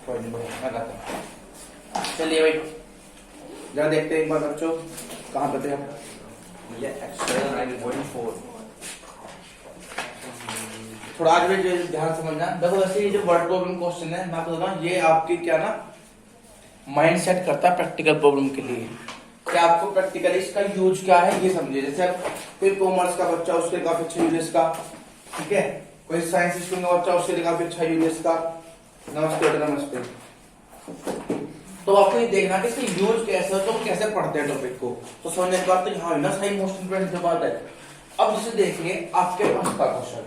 कोई नहीं, मैं करता हूँ। चलिए भाई जरा देखते हैं एक बार बच्चों, कहाँ पे थे हम? ये एक्सरसाइज 9.4। थोड़ा आज भी ध्यान समझना। देखो वैसे ये जो वर्ड प्रॉब्लम क्वेश्चन है, मैं आपको बता रहा हूँ, ये आपकी क्या ना माइंड सेट करता है प्रैक्टिकल प्रॉब्लम के लिए। कि आपको प्रैक्टिकली इसका यूज क्या है ये समझिए। जैसे कोई कॉमर्स का बच्चा, उसके लिए काफी अच्छा यूज इसका, ठीक है। कोई साइंस स्ट्रीम का बच्चा, उसके लिए काफी अच्छा यूज इसका। नमस्ते नमस्ते। तो आपको ये देखना कि इसका यूज कैसे हो, तो कैसे पढ़ते हैं टॉपिक को, तो समझने के बाद हाँ ना सही मोस्ट इंपोर्टेंट बात है। अब जैसे देखिए आपके पास का क्वेश्चन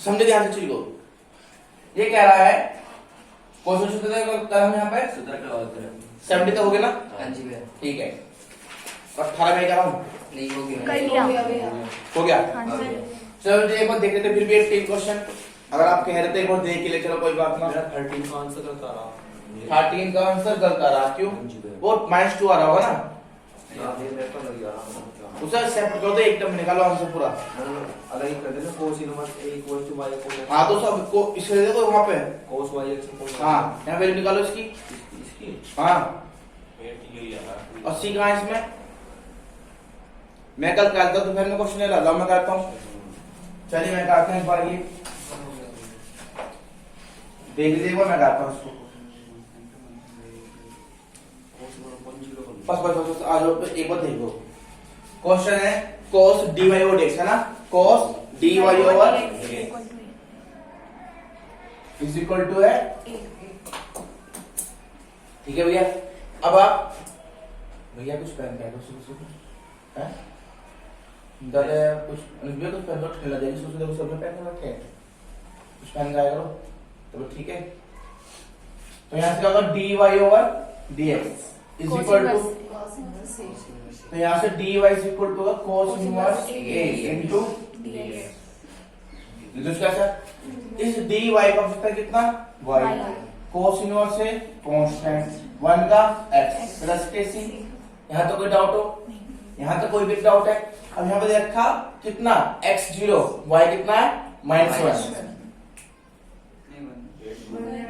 समझे ध्यान से चीज को। ये कह रहा है क्वेश्चन सुधर हम यहाँ पे 70 तक हो गया ना? हाँ जी भैया। ठीक है। 18 में क्या हूँ? नहीं हो गया। हो गया। हाँ जी। चलो एक बार देख लेते फिर भी एक क्वेश्चन। अगर आप कह रहे थे एक बार देख ले, चलो कोई बात ना। 13 का आंसर गलत आ रहा। 13 का आंसर गलत आ रहा, क्यों? वो -2 आ रहा होगा ना? उसे एक्सेप्ट कर दो, एक टर्म निकालो आंसर पूरा। अलग ही कर देना cos inverse a equals to y equals हाँ तो सब को इसलिए देखो वहां पे cos y equals हाँ यहाँ वैल्यू निकालो इसकी। इसकी हाँ 80 कहाँ है इसमें? मैं कल करता हूँ दोपहर में क्वेश्चन नहीं लाता, मैं करता हूँ। चलिए मैं करता हूँ इस बार, ये देख लीजिएगा, मैं करता हूँ उसको। बस आ जाओ एक बार देखो। क्वेश्चन है cos dy over dx है ना? cos dy over is equal to है, ठीक है भैया। अब आप भैया कुछ पेन कर दो, हैं दादा कुछ भैया कुछ पेन नोट खेला जाएगी, सोच देखो सब में पेन रखे हैं, कुछ पेन गाया करो तो ठीक है। तो यहाँ से क्या होगा dy over dx is equal to, तो यहाँ से dy is equal to cos inverse a into dx। क्या सर? इस dy का फैक्टर कितना? y। cos इनवर्स है कांस्टेंट 1 का x प्लस kc। यहाँ तो कोई डाउट हो? यहाँ तो कोई भी डाउट है? अब यहाँ पे दे रखा कितना x0, y कितना है -1।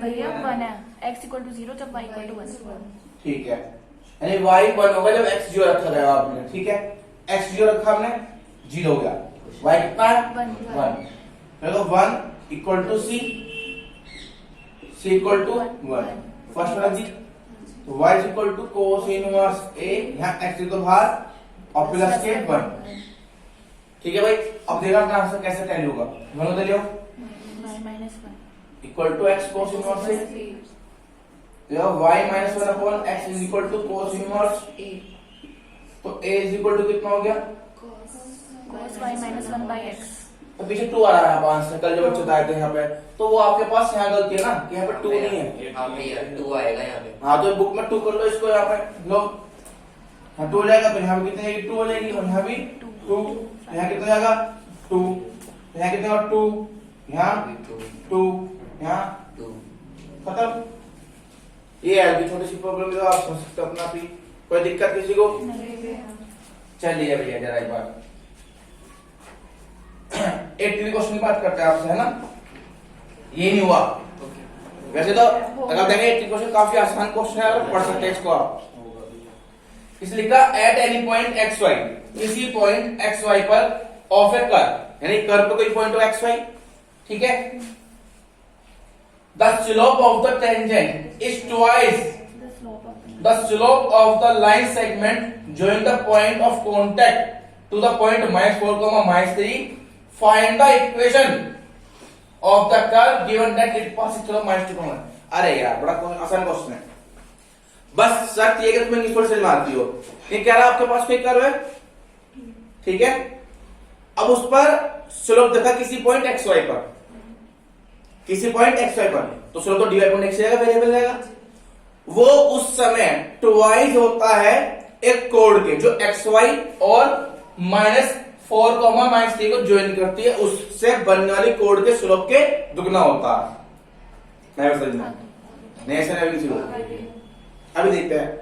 भैया 1 है, x इक्वल टू 0 जब y इक्वल टू 1। ठीक है, यानी y 1 होगा जब x 0 रखा जाएगा आपने, ठीक है। x 0 रखा हमने 0 हो गया, y कितना है 1। देखो 1 equal to c equal to 1 first वाला जी। तो y is equal to cos inverse a, यहाँ x तो बाहर और प्लस के 1, ठीक है भाई। अब देखा अपना आंसर कैसे टैली होगा, दोनों दे लियो equal to x cos inverse a, y -1 अपॉन x is equal to cos inverse a। तो a इज इक्वल टू कितना हो गया? cos y -1 by x। तो पीछे 2 आ रहा है आंसर, कल जब बच्चे आए थे यहाँ पे, तो वो आपके पास यहाँ गलती है ना कि यहाँ पे 2 नहीं है। हाँ भैया 2 आएगा यहाँ पे। हाँ तो बुक में 2 कर लो इसको, यहाँ पे लो, हाँ 2 हो जाएगा, फिर यहाँ पे कितने 2 हो जाएगी, और यहाँ भी 2, यहाँ कितना जाएगा 2, यहाँ कितने और 2, यहाँ 2, यहाँ 2। खत्म। ये है छोटी सी प्रॉब्लम, तो आप समझ सकते हो अपना भी, कोई दिक्कत किसी को? चलिए भैया जरा एक बार 18 क्वेश्चन की बात करते हैं आपसे, है ना? ये नहीं हुआ वैसे तो, अगर देखें 18 क्वेश्चन काफी आसान क्वेश्चन है, और पढ़ सकते हैं इसको आप। इसलिए लिखा at any point x y, किसी पॉइंट एक्स वाई पर ऑफ ए कर्व, यानी कर्व पर कोई पॉइंट हो एक्स वाई, ठीक है। The slope of the tangent is twice the slope of the line segment join the point of contact to the point -4, -3. Find the equation of the curve given that it passes through -2. अरे यार बड़ा आसान question है, बस शर्त ये कि तुम इंग्लिश से मारती हो। ये कह रहा है आपके पास कोई कर्व है, ठीक है। अब उस पर स्लोप देखा किसी पॉइंट एक्स वाई पर, किसी पॉइंट एक्स वाई पर, तो स्लोप तो dy अपॉन x रहेगा, वेरिएबल रहेगा। वो उस समय ट्वाइस होता है एक कोड के जो एक्स वाई और -4, -3 को ज्वाइन करती है, उससे बनने वाली कोड के स्लोप के दुगना होता है। नहीं समझना, नहीं ऐसा नहीं किसी को। अभी देखते हैं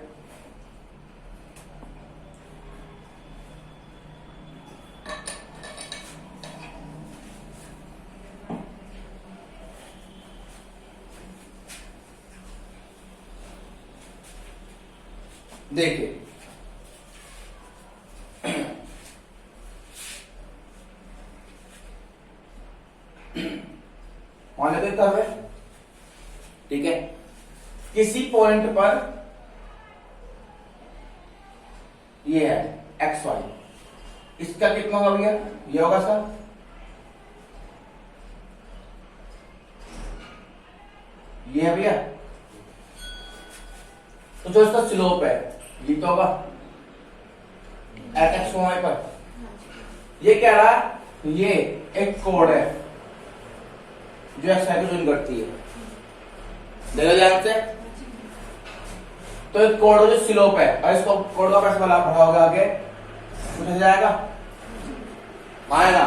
देखिए मान लेते कर्व है, ठीक है, किसी पॉइंट पर ये है एक्स वाई, इसका कितना हो गया, ये होगा सर, ये है भैया, तो जो इसका स्लोप है ये तो होगा एट एक्स वाई पर। ये कह रहा है ये एक कोड है जो एक्स वाई को ज्वाइन करती है, देखो ध्यान से, तो एक कोड जो स्लोप है और इसको कोड का पैसा वाला पढ़ा होगा आगे पूछा जाएगा, आएगा,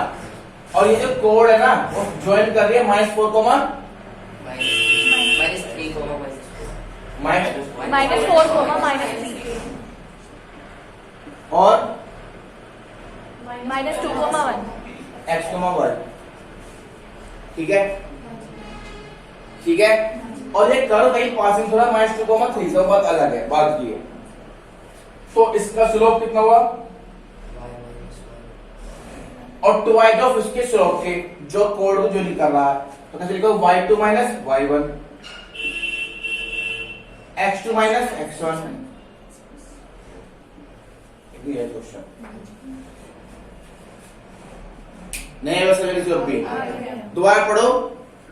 और ये जो कोड है ना वो ज्वाइन कर रही है -4, -3, -4, -3 और -2, 1 x, y, ठीक है, ठीक है, और ये कर्व कहीं पासिंग थोड़ा -2, 3 से बात अलग है, बात की है, तो इसका स्लोप कितना हुआ, और 2y ऑफ इसके स्लोप के जो कोड को जो निकल रहा है तो कैसे लिखो y2 - y1 x2 - x1, ये क्वेश्चन नहीं वैसे मेरी जरूरत भी दोबारा पढ़ो,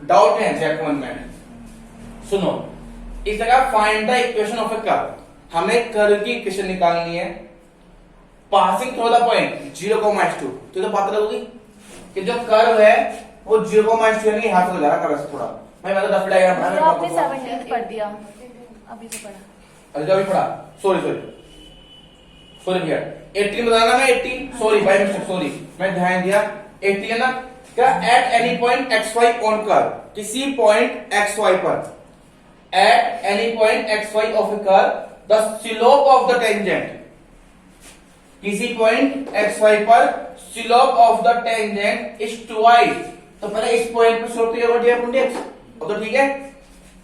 डाउट है चेक वन में। सुनो, इस जगह find the equation of a curve, हमें कर्व की इक्वेशन निकालनी है पासिंग थ्रू द पॉइंट 0,2, तो बात लगेगी कि जो कर्व है वो 0,2 यानी हाथ हो जा रहा कर्व से थोड़ा, मैं तो रफ डायग्राम बना तो आपने 17 पढ़ दिया, अभी तो पढ़ा, अभी पढ़ा, सॉरी भैया 18 बताना, मैं 18 सॉरी बाय मिस्टेक, सॉरी मैं ध्यान दिया 18 है ना, क्या eight any point xy on curve, किसी पॉइंट xy पर, eight any point xy of a curve the slope of the tangent, किसी पॉइंट xy पर slope of the tangent is twice, तो पहले इस पॉइंट पे स्लोप तो ये होगा dx, तो ठीक है,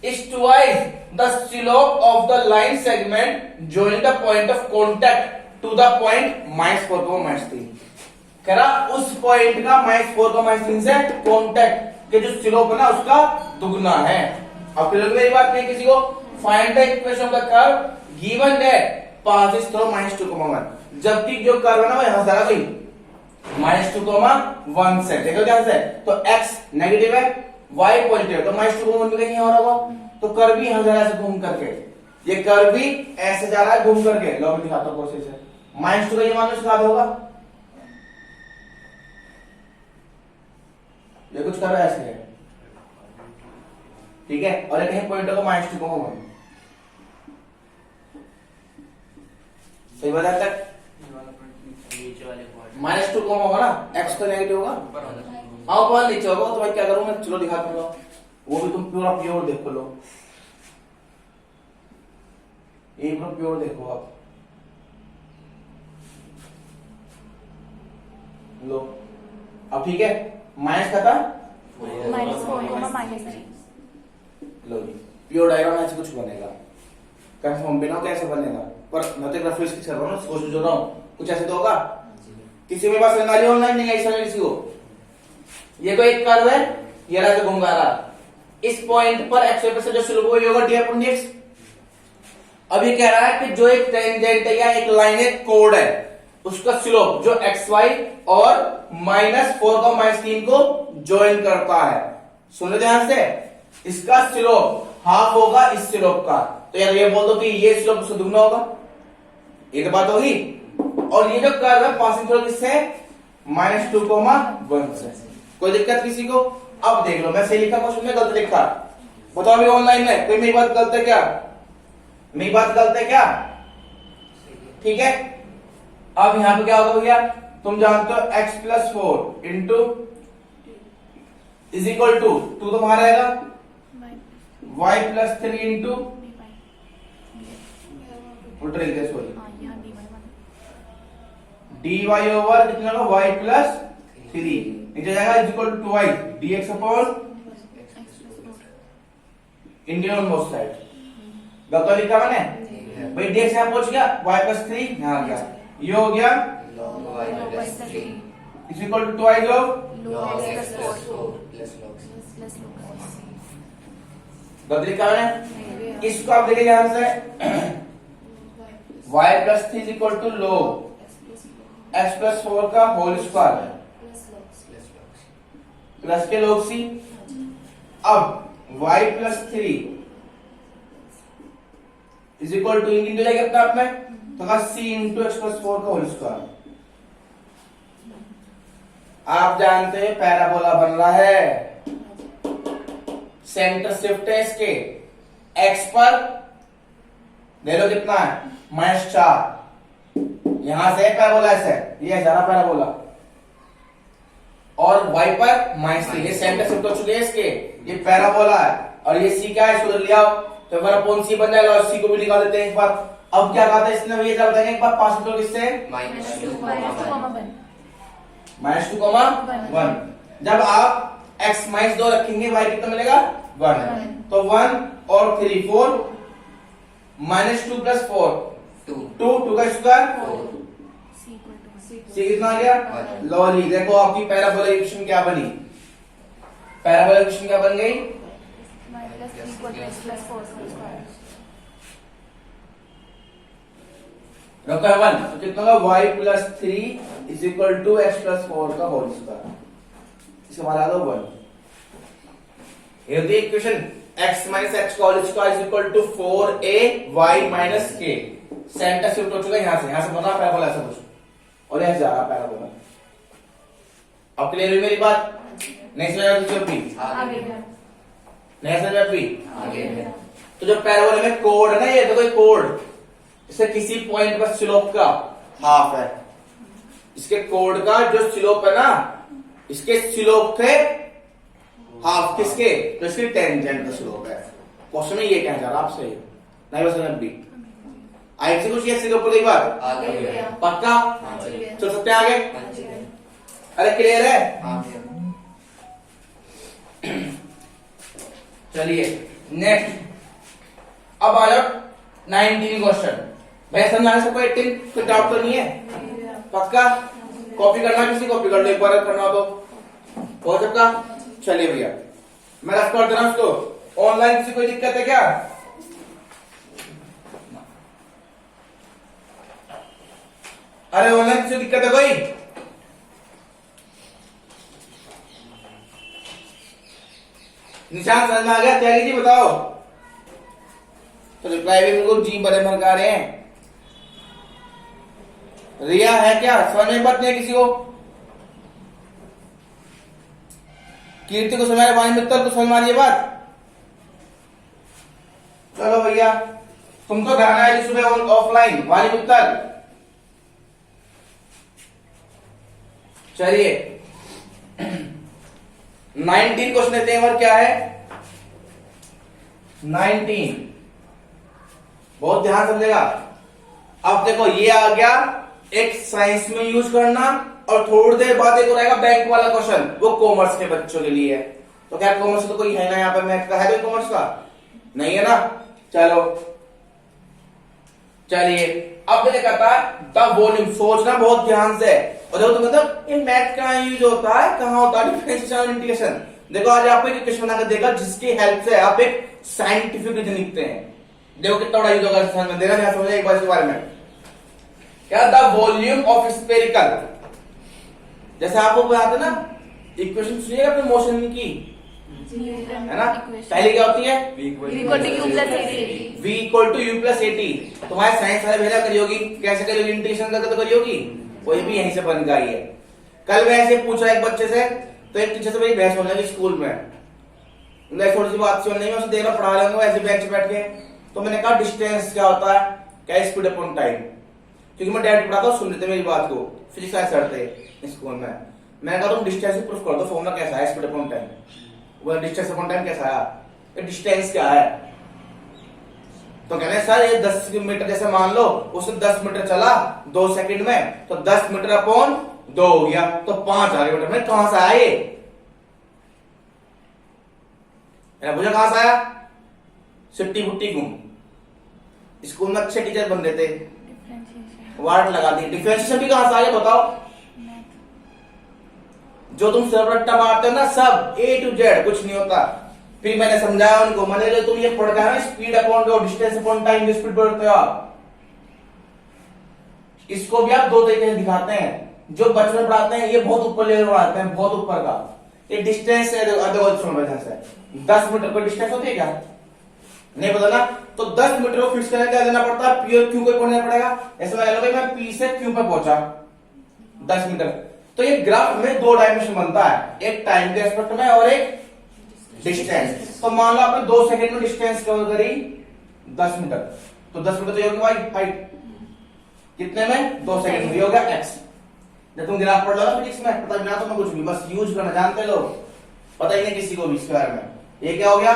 is twice the slope of the line segment joining the point of contact to the point -4, -3, कह रहा उस पॉइंट का -4, -3 से कांटेक्ट के जो स्लोप है ना उसका दुगना है। अब फिर मेरी बात नहीं किसी को, find the equation of the curve given that passes through -2, 1, जबकि जो कर्व है ना वो यहां से आ गई -2, 1 से, देखो ध्यान से, तो x नेगेटिव है y पॉजिटिव है, तो -2, 1 भी कहीं और होगा, तो कर्व भी यहां जा रहा है ऐसे घूम करके, ये कर्व भी ऐसे जा रहा है घूम करके, लो मैं दिखाता हूं कोशिश है, -2 का ये मान लो इसका होगा, ये कुछ कर रहा है ऐसे है, ठीक है, और एक कहीं पॉइंट होगा -2, 1, सही बात है, नीचे वाले पॉइंट -2 होगा ना, x तो नेगेटिव होगा, ऊपर वाला हाँ ऊपर नीचे होगा, तो मैं क्या करूं, मैं चलो दिखा दूंगा, वो भी तुम पूरा प्योर देखो, लो ये पूरा प्योर देखो आप, लो अब ठीक है, माइनस का था -4, -3 लो जी, प्योर डायग्राम ऐसे कुछ बनेगा, कंफर्म बिना कैसे बनेगा, पर मैं तो रेफरेंस की कर रहा हूं ना, सोच जो रहा हूं कुछ ऐसे तो होगा, किसी में पास नाली ऑनलाइन नहीं है ऐसा किसी को, ये कोई एक कर्व है, ये रहा घूम रहा, इस पॉइंट पर x पे से जो स्लोप होगा dx, अब ये कह रहा है कि जो एक टेंजेंट या एक लाइन है कोड है उसका स्लोप जो xy और -4, -3 को ज्वाइन करता है, सुनो ध्यान से, इसका स्लोप हाफ होगा इस स्लोप का, तो यार ये बोल दो कि ये स्लोप उससे दुगना होगा, ये तो बात होगी, और ये जो कर्व है पासिंग थ्रू किससे, -2, 1 से, कोई दिक्कत किसी को, अब देख लो मैं सही लिखा क्वेश्चन में गलत लिखा, बताओ अभी ऑनलाइन में कोई मेरी बात गलत है क्या, मेरी बात गलत है क्या, ठीक है, अब यहां पे क्या होगा भैया, तुम जानते हो x+4 into is equal to 2 तो बाहर आएगा, y+3 इंटू उल्टा लिख दे, सॉरी dy ओवर कितना होगा y+3 नीचे जाएगा is equal to 2y dx upon Indian on both side, गलत लिखा मैंने, भाई dx यहाँ पहुंच गया, y plus 3 यहाँ आ गया, ये हो गया log y log y plus plus 3 is equal to twice of log log x x plus plus 4 plus log c plus log c. बदली कहाँ है, इसको आप देखिए ध्यान से, y plus 3 is equal to log x plus 4 का whole square plus log c plus के log c। अब y plus 3 is equal to इंगित हो जाएगा अपने आप में, तो का c इंटू एक्स प्लस 4 का होल स्क्वायर। आप जानते हैं पैराबोला बन रहा है, सेंटर शिफ्ट है इसके, x पर ले लो कितना है -4, यहां से पैराबोला ऐसे ये है सारा पैराबोला, और y पर -3, ये सेंटर शिफ्ट हो चुके हैं इसके, ये पैराबोला है, और ये c क्या है इसको ले आओ तो 1/c बन जाएगा, और c को भी निकाल देते हैं एक बार। अब क्या कहते हैं इसने, ये क्या बताएंगे एक बार, 5 तो किससे minus 2 2 -2, जब आप x -2 रखेंगे y कितना मिलेगा 1, तो 1 और 3 4, -2 + 4 2 का स्क्वायर, c कितना आ गया, लो जी देखो आपकी पैराबोला इक्वेशन क्या बनी, पैराबोला इक्वेशन क्या बन गई, रखा है 1, तो कितना होगा y plus 3 is equal to x plus 4 का होल स्क्वायर, इसका मान आ दो 1। ये होती है इक्वेशन x minus x का whole square is equal to 4ay minus k। Center shift हो चुका है यहां से बना पैराबोला ऐसा कुछ, और यहां जा रहा पैराबोला। अब क्लियर हुई मेरी बात, नहीं समझ आ रही भी, नहीं समझ आ भी आगे तो जो पैराबोला में कोड है ना, ये देखो कोड, इसे किसी पॉइंट पर स्लोप का हाफ है, इसके कोड का जो स्लोप है ना, इसके स्लोप के हाफ किसके, तो इसके टेंजेंट का स्लोप है। क्वेश्चन में ये कहना चाह रहा आपसे, नहीं बस समझ भी आई से कुछ इसके ऊपर एक बात आगे पक्का, चल सकते हैं आगे, अरे क्लियर है। आगे चलिए नेक्स्ट, अब आ जाओ 19 क्वेश्चन। भैया समझ आ सबको 18, कोई डाउट तो नहीं है, पक्का कॉपी करना, किसी कॉपी कर लो एक बार करना तो हो सकता। चलिए भैया मैं रफ कर दे रहा हूं उसको, ऑनलाइन किसी कोई दिक्कत है क्या, अरे ऑनलाइन किसी दिक्कत है कोई, निशान समझ में आ गया, त्यागी जी बताओ, तो रिप्लाई भी बिल्कुल जी बड़े भड़का रहे हैं। रिया है क्या, समझ में बात नहीं किसी को, कीर्ति को समझ में, वाणी मित्तल को समझ में आ रही है बात। चलो भैया तुम तो ध्यान है सुबह ऑफलाइन, वाणी मित्तल चलिए 19 क्वेश्चन लेते हैं, और क्या है 19, बहुत ध्यान समझेगा। अब देखो ये आ गया एक साइंस में यूज करना, और थोड़ी देर बाद एक रहेगा बैंक वाला क्वेश्चन, वो कॉमर्स के बच्चों के लिए है। तो क्या कॉमर्स तो कोई है ना यहाँ पर, मैथ का है कोई कॉमर्स का, नहीं है ना। चलो चलिए अब मैंने कहता है द वॉल्यूम, सोचना बहुत ध्यान से, और देखो तो मतलब ये मैथ कहाँ यूज होता है, कहाँ होता है डिफरेंशियल इंटीग्रेशन। देखो आज आपको एक इक्वेशन बनाकर देगा जिसकी हेल्प से आप एक साइंटिफिक रीजन लिखते हैं, देखो कितना बड़ा यूज होगा समझ में, देखा समझ एक बार इसके बारे में। क्या द वॉल्यूम ऑफ स्फेरिकल, जैसे आपको बताते ना इक्वेशन सुनिएगा अपने मोशन की, है ना, पहले क्या होती है v equal to u plus at, तुम्हारे साइंस वाले भेजा करी होगी, कैसे करी होगी, इंटीग्रेशन करके तो करी होगी, वही भी यहीं से बन गई है। कल मैं ऐसे पूछा एक बच्चे से, तो एक टीचर से मेरी बहस होने लगी स्कूल में, थोड़ी सी बात सुन नहीं, मैं उसे देख रहा पढ़ा रहा हूँ ऐसे बेंच बैठ के, तो मैंने कहा डिस्टेंस क्या होता है, क्या स्पीड अपॉन टाइम, क्योंकि मैं डायरेक्ट पढ़ाता हूँ, सुन लेते मेरी बात को, फिजिक्स का सर थे स्कूल में। मैंने कहा तुम डिस्टेंस प्रूफ कर दो, फॉर्मूला कैसा है स्पीड अपॉन टाइम, वो डिस्टेंस अपॉन टाइम कैसा आया, ये डिस्टेंस क्या है, तो कहने सर ये 10 मीटर जैसे मान लो, उसने 10 मीटर चला 2 सेकंड में, तो 10 मीटर अपॉन 2 हो गया, तो 5 आ मीटर में कहां से आया ये, मुझे कहां से आया, सिट्टी बुट्टी घूम, स्कूल में अच्छे टीचर बन रहे थे, डिफरेंशिएशन वार्ड लगा दी। डिफरेंशिएशन भी कहां से आया बताओ? मैथ जो तुम सिर्फ रट्टा मारते हो ना, सब ए टू जेड, कुछ नहीं होता। फिर मैंने समझाया उनको, मैंने जो तुम ये पढ़ रहे हो ना, speed upon distance upon time, speed बढ़ते हो आप, इसको भी आप दो तरीके से दिखाते हैं। जो बचपन में पढ़ाते हैं ये बहुत ऊपर लेवल पढ़ाते हैं, बहुत ऊपर का। ये डिस्टेंस है, 10 मीटर कोई डिस्टेंस होती है क्या? नहीं पता ना। तो 10 मीटर को फिक्स करने क्या देना पड़ता है? पी और क्यू को पढ़ना पड़ेगा। ऐसे मैं कह लो मैं पी से क्यू पे पहुंचा 10 मीटर। तो ये ग्राफ में दो डायमेंशन बनता है, एक टाइम के एस्पेक्ट में और एक डिस्टेंस। तो मान लो आपने 2 सेकंड में डिस्टेंस कवर करी 10 मीटर, तो 10 मीटर तो ये होगी भाई हाइट कितने में? 2 सेकंड में। ये हो गया एक्स। जब तुम ग्राफ पढ़ लो फिजिक्स में, पता बिना तुम्हें कुछ भी, बस यूज करना जानते लोग, पता ही नहीं किसी को भी इसके बारे में। ये क्या हो गया?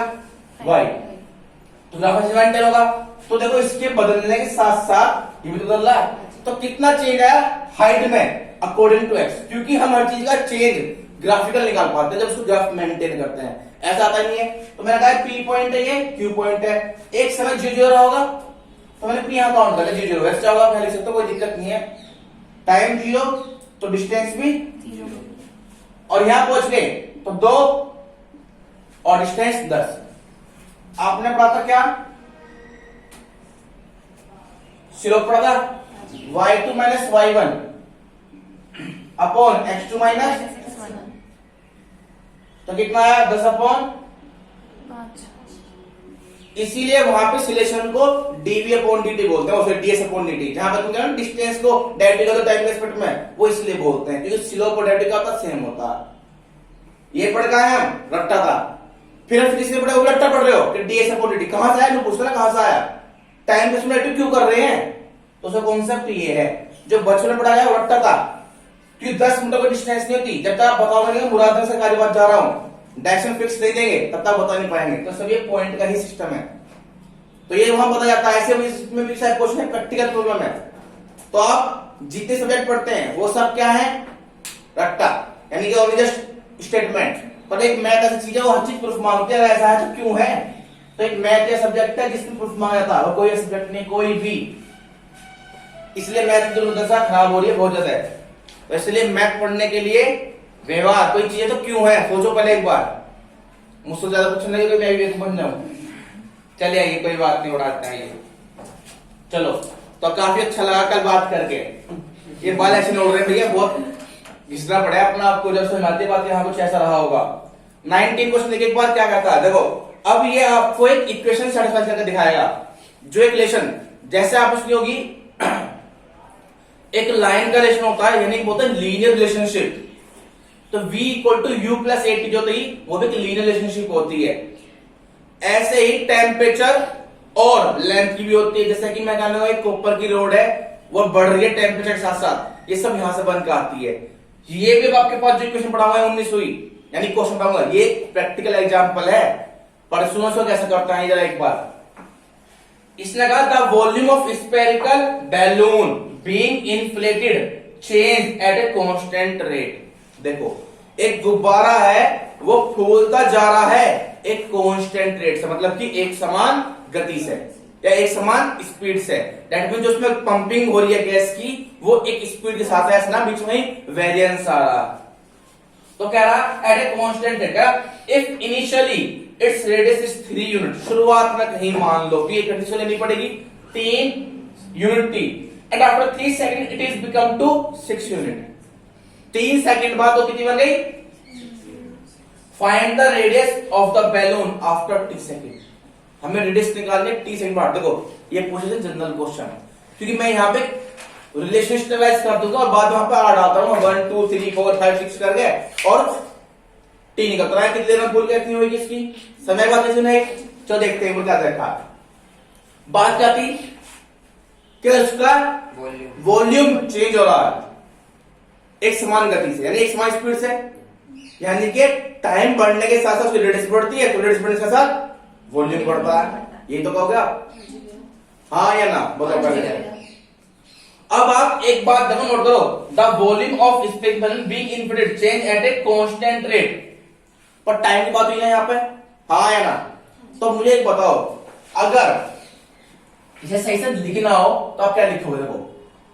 वाई। तो ग्राफ मेंटेन होगा। तो देखो इसके बदलने के साथ साथ ये भी तो बदल रहा है। तो कितना चेंज आया हाइट में अकॉर्डिंग टू एक्स, क्योंकि हम हर चीज का चेंज ग्राफिकल निकाल पाते हैं जब उसको ग्राफ मेंटेन करते हैं। ऐसा आता नहीं है। तो मैंने कहा पी पॉइंट है, ये क्यू पॉइंट है, एक समय 0 रहा होगा, तो मैंने पी यहां काउंट कर लिया 0। वैसे होगा पहले से, तो कोई दिक्कत नहीं है। टाइम 0 तो डिस्टेंस भी 0 और यहां पहुंच गए तो 2 और डिस्टेंस 10। आपने पढ़ा था क्या? स्लोप पढ़ा था y2 minus y1 upon x2 minus, तो कितना आया? 10 अपॉन 5। इसीलिए वहां पे सिलेक्शन को dv अपॉन dt बोलते हैं, और फिर ds अपॉन dt। जहां पर तुम कहते हो डिस्टेंस को डेरिवेटिव का टाइम एस्पेक्ट में, वो इसलिए बोलते हैं क्योंकि स्लोप और डेरिवेटिव का सेम होता है। ये पढ़ गए हम, रट्टा था। फिर हम फिजिक्स में पढ़े, वो रट्टा पढ़ रहे हो कि ds अपॉन dt कहां से आया? मैं पूछता ना कहां से आया? टाइम के डेरिवेटिव क्यों कर रहे हैं? तो उसका कॉन्सेप्ट ये है, जो बचपन में पढ़ाया वो रट्टा था, क्योंकि 10 मीटर की डिस्टेंस नहीं होती। जब तक आप बताओगे मुरादनगर से गाजियाबाद जा रहा हूं, डायरेक्शन फिक्स नहीं देंगे, तब तक बता नहीं पाएंगे। तो सब ये पॉइंट का ही सिस्टम है, तो ये वहां पता जाता है। ऐसे में भी शायद क्वेश्चन है, प्रैक्टिकल प्रॉब्लम है। तो आप जितने सब्जेक्ट पढ़ते हैं वो सब क्या है? रट्टा, यानी कि ओनली जस्ट स्टेटमेंट। पर एक मैथ ऐसी चीज है, वो हर चीज प्रूफ मांगते हैं, ऐसा है तो क्यों है? तो एक मैथ या सब्जेक्ट है जिसमें प्रूफ मांगा जाता है, और कोई सब्जेक्ट नहीं, कोई भी। इसलिए मैथ की दुर्दशा खराब हो रही है बहुत ज्यादा। तो इसलिए मैथ पढ़ने के लिए व्यवहार कोई चीज है तो क्यों है, सोचो पहले एक बार। मुझसे ज्यादा कुछ नहीं, कोई मैं भी बन जाऊं। चलिए आइए, कोई बात नहीं, उड़ाते हैं। चलो, तो काफी अच्छा लगा कल बात करके। ये बाल ऐसे उड़ रहे भैया, बहुत घिसना पड़ा अपना आपको। जब समझ आती बात यहाँ कुछ ऐसा रहा होगा। 19 क्वेश्चन एक बार क्या कहता है, देखो अब ये आपको एक इक्वेशन सेटिस्फाई करके दिखाएगा। जो एक रिलेशन जैसे आप उसकी होगी, एक लाइन का रिलेशन होता है, यानी बोलते हैं लीनियर रिलेशनशिप। तो v equal to u plus at जो थी, वो भी एक लीनियर रिलेशनशिप होती है। ऐसे ही टेम्परेचर और लेंथ की भी होती है। जैसे कि मैं कहने लगा एक कॉपर की रोड है, वो बढ़ रही है टेम्परेचर के साथ साथ, ये सब यहां से बन के आती है। ये भी आपके पास जो क्वेश्चन पढ़ा हुआ है 19वीं, यानी क्वेश्चन पढ़ाऊंगा, ये प्रैक्टिकल एग्जाम्पल है। पर सुनो सो कैसे करता है जरा एक बार। इसने कहा the volume of spherical balloon being inflated change at a constant rate. देखो एक गुब्बारा है, वो फूलता जा रहा है एक कांस्टेंट रेट से, मतलब कि एक समान गति से या एक समान स्पीड से। दैट मीन जो उसमें पंपिंग हो रही है गैस की, वो एक स्पीड के साथ है, ना बीच में ही वेरिएंस आ रहा। तो कह रहा at a constant rate, if initially its radius is 3 unit, शुरुआत में कहीं मान लो कि एक कंडीशन लेनी पड़ेगी 3 यूनिट थी, and after 3 second it is become to 6 unit. 3 second बाद वो कितनी बन गई? Find the radius of the balloon after t second. हमें रेडियस निकालनी है टी सेकंड बाद। देखो ये पूछे जनरल क्वेश्चन, क्योंकि मैं यहाँ पे रिलेशनशिप कर दूंगा और बाद वहां पे आ डालता हूँ 1 2 3 4 5 6 करके, और टी निकलता है। कितने देर में भूल कितनी होगी इसकी समय बात नहीं। चलो देखते हैं वो क्या देखा। बात क्या थी कि उसका वॉल्यूम चेंज हो रहा है एक समान गति से, यानी एक समान स्पीड से, यानी कि टाइम बढ़ने के साथ साथ उसकी रेडियस बढ़ती है, तो रेडियस बढ़ने के साथ वॉल्यूम बढ़ता है। ये तो कहोगे आप हाँ या ना, बताओ पहले। अब आप एक बात देखो, नोट करो, the volume of spherical balloon being inflated change at a constant rate. पर टाइम की बात हुई ना यहाँ पे, हाँ या ना। तो मुझे एक बताओ, अगर इसे सही से लिखना हो तो आप क्या लिखोगे? देखो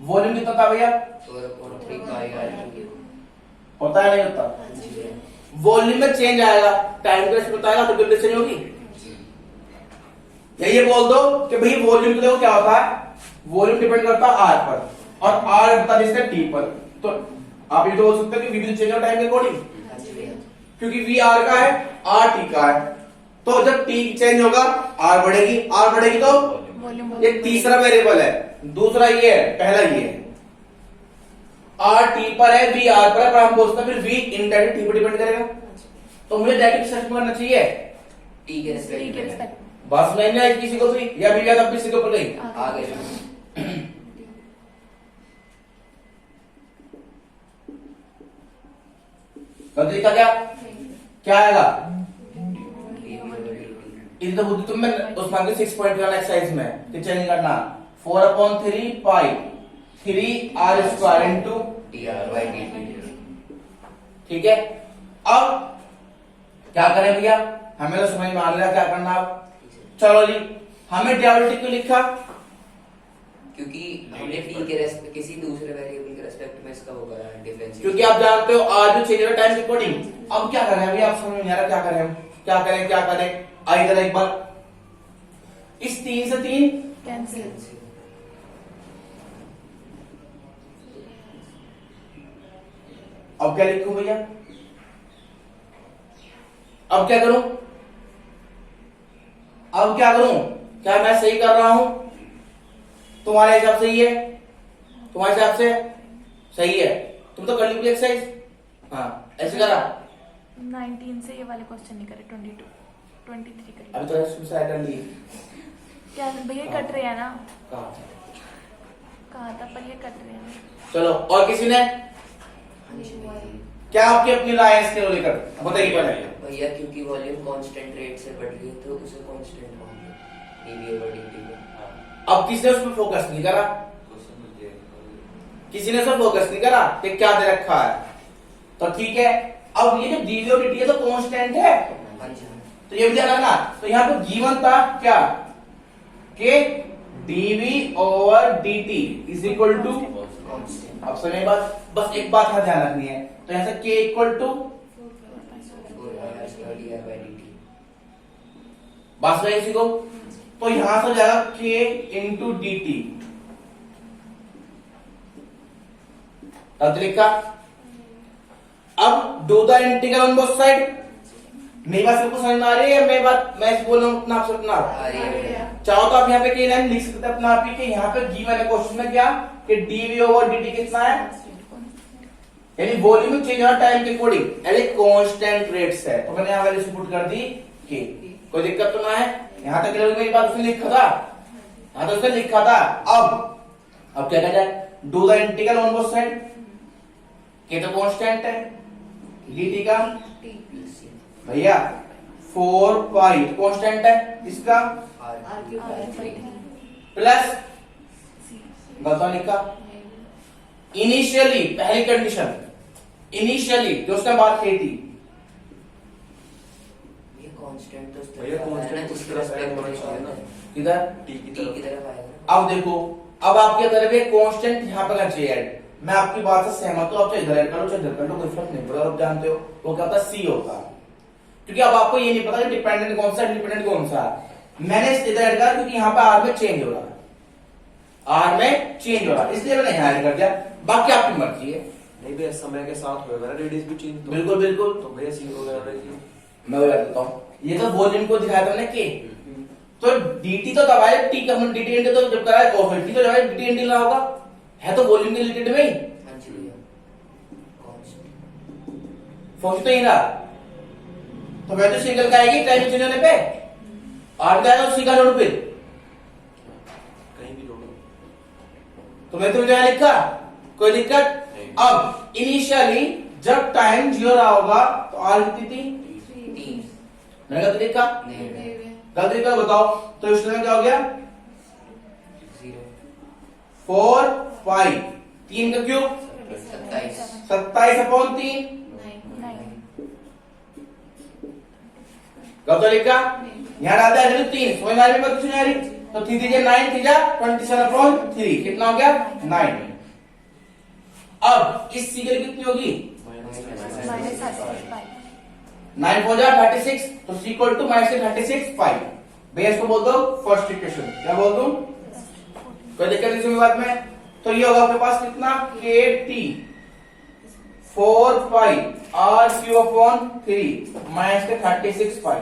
वॉल्यूम कितना था भैया? 4/3 पाई r3 होता है नहीं होता? हाँ जी भैया वॉल्यूम में चेंज आएगा, टाइम का रेस्पेक्ट बताएगा तो बिल्कुल चेंज होगी। या ये बोल दो कि भाई वॉल्यूम को देखो क्या होता है, वॉल्यूम डिपेंड करता है आर पर और आर बता देते हैं टी पर। तो आप ये तो बोल सकते हो कि v will change of time के अकॉर्डिंग, हाँ जी भैया क्योंकि वी आर का है, आर टी का है। तो जब टी चेंज होगा आर बढ़ेगी, आर बढ़ेगी तो वॉल्यूम ये तीसरा वेरिएबल है, दूसरा ये है, पहला ये है। आर टी पर है, वी आर पर है, पर हम बोलते हैं फिर वी इनडायरेक्ट टी पर डिपेंड करेगा। तो मुझे डायरेक्ट सर्च करना चाहिए t के टी के रेस्पेक्ट रिस्पेक्ट बस नहीं ना किसी को भी, या भी याद अब किसी के ऊपर गई। आ गए गलती का क्या क्या आएगा? t इन द बुद्धि तुम में उस मांगे 6.1 एक्सरसाइज में कि चेंज करना 4/3 पाई 3 r स्क्वायर इनटू, dr/dt ठीक है। अब क्या करें भैया, हमें तो समझ में आ रहा क्या करना। अब चलो जी, हमें डेरिवेटिव क्यों लिखा? क्योंकि हमने t के रेस्पेक्ट किसी दूसरे वेरिएबल के रेस्पेक्ट में इसका वो करा है डिफरेंशिएशन। क्योंकि आप जानते हो आज जो चेंज हो टाइम के अकॉर्डिंग। अब क्या करें अभी, आप समझ में नहीं आ रहा क्या करें हम, क्या करें क्या करें। आइए जरा एक बार, इस 3 से 3 कैंसिल, अब क्या लिखूं भैया, अब क्या करूं, अब क्या करूं? क्या मैं सही कर रहा हूं? तुम्हारे हिसाब से ही है, तुम्हारे हिसाब से सही है? तुम तो कर ली एक्सरसाइज, हाँ ऐसे करा। 19 से ये वाले क्वेश्चन नहीं करे, 22 23 करे। अभी तो सुसाइड कर ली। क्या भैया कट रहे हैं ना, कहा कहा था पर ये कट रहे हैं। चलो, और किसी ने क्या आपकी अपनी राय है इसके लेकर बताइए पहले। भैया क्योंकि वॉल्यूम कांस्टेंट रेट से बढ़ रही है तो उसे कांस्टेंट मानते हैं dv/dt को। अब किसी ने उस पर फोकस नहीं करा, किसी ने उस पर फोकस नहीं करा कि क्या दे रखा है। तो ठीक है, अब ये जो dv और dt है तो कांस्टेंट है, हाँ जी तो ये भी ध्यान रखना। तो यहाँ पे गिवन था क्या कि dv over dt is equal to, constant अब समझ बात, बस एक बात है ध्यान रखनी है। तो यहाँ से k इक्वल टू, 4r/dr/dt बस में इसी को, तो यहां से हो जाएगा k इंटू डी टी। अब लिखा, अब do the integral on both side. मेरी बात सबको समझ में आ रही है? मैं बात मैं बोल रहा हूँ अपना आपसे अपना। आ रही है भैया चाहो तो आप यहाँ पे कई लाइन लिख सकते हैं अपना आप ही के। यहाँ पे गिवन है क्वेश्चन में क्या कि डीवी ओवर डी टी कितना है, यानी वॉल्यूम चेंज हो टाइम के अकॉर्डिंग, यानी कांस्टेंट रेट्स है। तो मैंने यहाँ वैल्यू पुट कर दी के, कोई दिक्कत तो ना है? यहाँ तक मेरी बात उसने लिखा था, यहाँ तो उसने लिखा था। अब क्या कहा जाए, do the integral on both side. के तो कांस्टेंट है, dt का भैया 4 पाई कांस्टेंट है, इसका प्लस गलत लिखा। इनिशियली पहली कंडीशन, इनिशियली जो उसने बात की थी, ये कांस्टेंट तो उस भैया तरफ है ना constant जिसके उस तरफ रेस्पेक्ट में है ना। किधर t की t की तरफ तरफ आएगा। अब देखो, अब आपकी तरफ एक कांस्टेंट यहाँ पर चाहिए ऐड। मैं आपकी बात से सहमत हूँ, आप चाहे इधर ऐड करो चाहे इधर कर लो, कोई फर्क नहीं पड़ेगा। आप जानते हो वो क्या होता है, सी होता है। क्योंकि अब आपको ये नहीं पता कि डिपेंडेंट कौन सा है डिपेंडेंट कौन सा है। मैंने इधर ऐड करा क्योंकि यहाँ पे आर में चेंज हो रहा है, आर में चेंज हो रहा है, इसलिए मैंने यहाँ ऐड कर दिया। बाकी आपकी मर्जी है। नहीं भैया, समय के साथ होगा ना रेडियस भी चेंज, तो बिल्कुल बिल्कुल। तो भैया सी वगैरह रहेगी। मैं वो देता हूँ, ये तो वॉल्यूम को दिखाया था मैंने के, तो dt तो तब आया, टी का हम dt इंटू तो जब कराया टी तो जब dt इंटू ना होगा, है तो वॉल्यूम के रिलेटेड में ही, हाँ जी भैया कांस्टेंट फंक्शन तो ही रहा। तो वैल्यू सिंगल का आएगी टाइम चेंज होने पे, आर का आएगा उसी का जोड़ पे। कहीं भी जोड़ो। तो मैं तुम्हें यहाँ लिखा, कोई दिक्कत? अब इनिशियली जब टाइम 0 रहा होगा तो आर कितनी थी, 3 मैंने गलत लिखा, नहीं गलत लिखा बताओ। तो इसमें क्या हो गया, 0 4 5 3 का क्यूब 27 27/3 गलत लिखा। यहाँ डालता है 3, समझ में आ रही बात? कुछ नहीं आ रही? तो 3 3 9 3 27/3 कितना हो गया 9। अब इस सी की कितनी होगी -36 9 4 जा 36 तो सी इक्वल टू -36 5। भैया इसको बोल दो फर्स्ट इक्वेशन। क्या बोल दूं कोई दिक्कत नहीं इसमें बात में। तो ये होगा आपके पास कितना KT 4 pi R/3 -36 pi।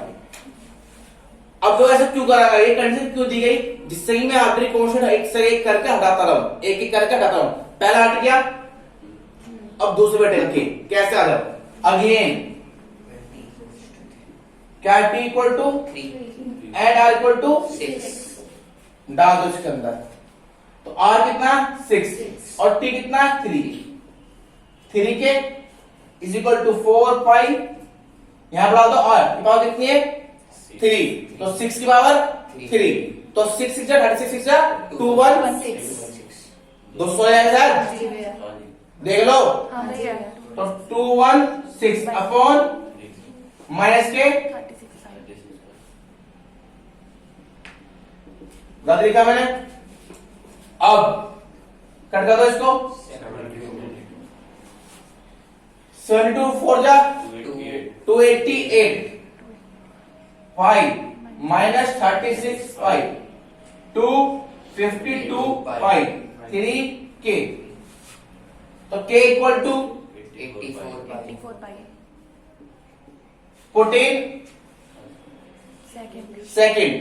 अब जो ऐसा क्यों करागा ये कंडीशन क्यों दी गई जिससे ही मैं आखिरी क्वेश्चन एक से एक करके हटाता रहूं एक एक करके हटाता रहूं। पहला हट गया अब दूसरे पे टेल के कैसे आ जाओ अगेन क्या T equal to 3 and R equal to 6 डाल दो इसके अंदर। तो R कितना 6 और T कितना 3 के इज इक्वल टू 4 पाई यहां बढ़ा दो R की पावर कितनी है 3 तो 6 की पावर 3 तो 6 6 36 6 216 216 देख लो हाँ भैया तो 216 अपॉन माइनस के 36 गलत लिखा मैंने। अब कट कर दो इसको 72 4 जा 288 5 minus 36 5 252 5 3k तो k equal to 84 84 pi 14 second.